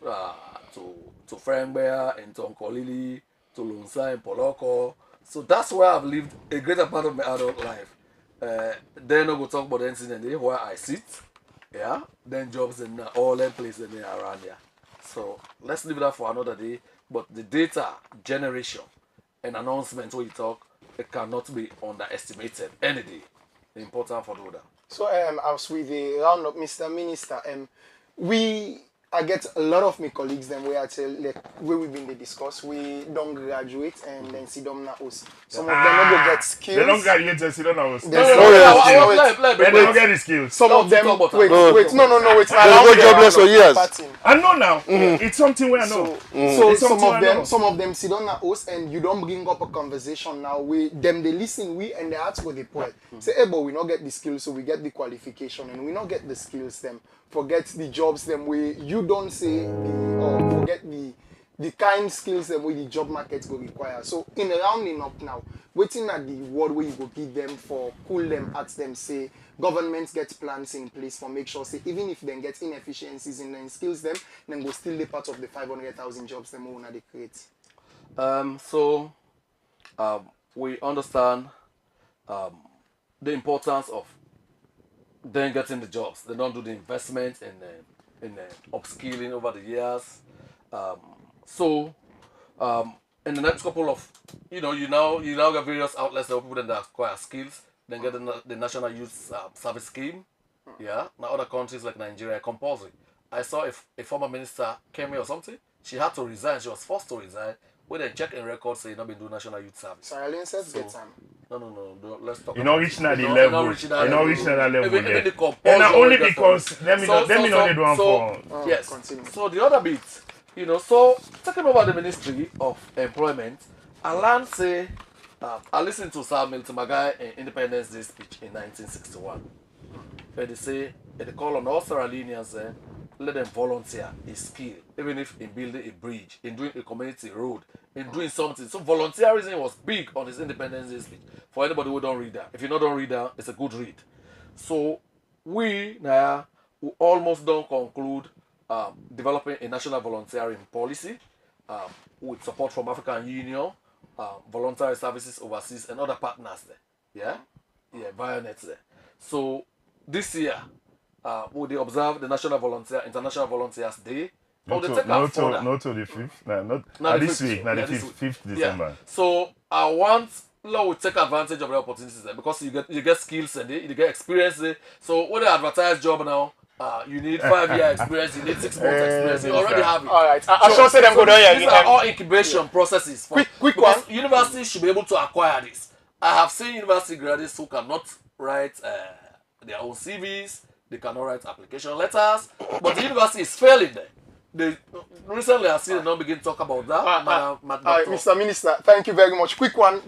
to Frengbear and to Nkolili to Lunsa and Poloko. So that's where I've lived a greater part of my adult life. Then I go talk about the incident there where I sit. Yeah, then jobs in all them places around here. So let's leave that for another day. But the data generation and announcement when you talk, it cannot be underestimated any day. It's important for that. So as we the round up, Mr. Minister, I get a lot of my colleagues them where I tell like where we've been they discuss, we don't graduate and then sit down na us. Some of them don't go get skills. They don't graduate and sit down na us. They don't get the skills. Some of them wait, wait, They go jobless for years. I know now. It's something where I know. So some of them sit down na us and you don't bring up a conversation now. We they listen and they ask what they point. Say, hey, but we not get the skills, so we get the qualification and we not get the skills them. Forget the jobs them way you don't say forget the kind skills them way the job market will require. So in rounding up now, waiting at the word where you go give them for cool them, ask them say government get plans in place for make sure say even if they get inefficiencies in their skills them, then go still be part of the 500,000 jobs them who they create. We understand the importance of then getting the jobs. They don't do the investment in upskilling over the years. In the next couple of, you now get various outlets that people that acquire skills. Then get the National Youth Service Scheme. Yeah. Now other countries like Nigeria compulsory. I saw a former minister came here or something. She had to resign. She was forced to resign. When they check in records, say not been doing National Youth Service. So Allen says get time. No. Let's talk. You know, reaching at the level. You know, reaching at that level. And only because let me know they do one for. Yes. Continue. So the other bit, so talking about the Ministry of Employment, I learned say, I listened to Sir Milton Magai in Independence Day speech in 1961. Where they say, they call on all Sierra Leoneans, let them volunteer a skill, even if in building a bridge, in doing a community road, in doing something. So volunteerism was big on his Independence Day speech. For anybody who don't read that, if you don't read that, it's a good read. So we now almost don't conclude developing a national volunteering policy with support from African Union, voluntary services overseas, and other partners there. Yeah, Vionet there. So this year, would they observe the International Volunteers Day? Not to the 5th. Not this week. Not the 5th December. Yeah. So I want we take advantage of the opportunities there because you get skills and you get experience there. So when they advertise job now, you need 5-year experience, you need 6 months experience. You already have it. All right. I sure say them go down here. These are all incubation processes. Quick one. Universities should be able to acquire this. I have seen university graduates who cannot write their own CVs. They cannot write application letters, but the university is failing there. Recently, I see them now begin to talk about that. Mr. Minister, thank you very much. Quick one,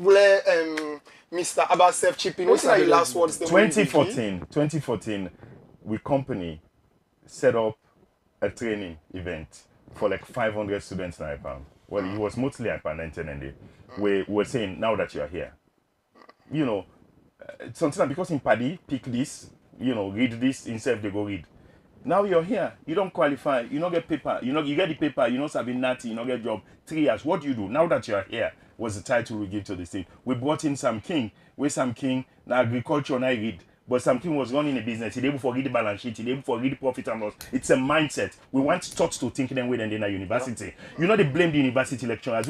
Mr. Abbas chip in. What's your last words? 2014, we company set up a training event for like 500 students in IPAM. Well, it was mostly IPAM 1990. We were saying, now that you are here, sometimes because in Paddy, pick this, read this instead they go read. Now you're here, you don't qualify, you don't get paper, you get the paper, you don't have natty, you don't get job. 3 years, what do you do? Now that you're here, was the title we give to the state. We brought in Sam King, now agriculture and I read. But Sam King was running a business, he's able to read the balance sheet, he's able to read the profit and loss. It's a mindset. We want taught to think them way than in a university. They blame the university lecturers.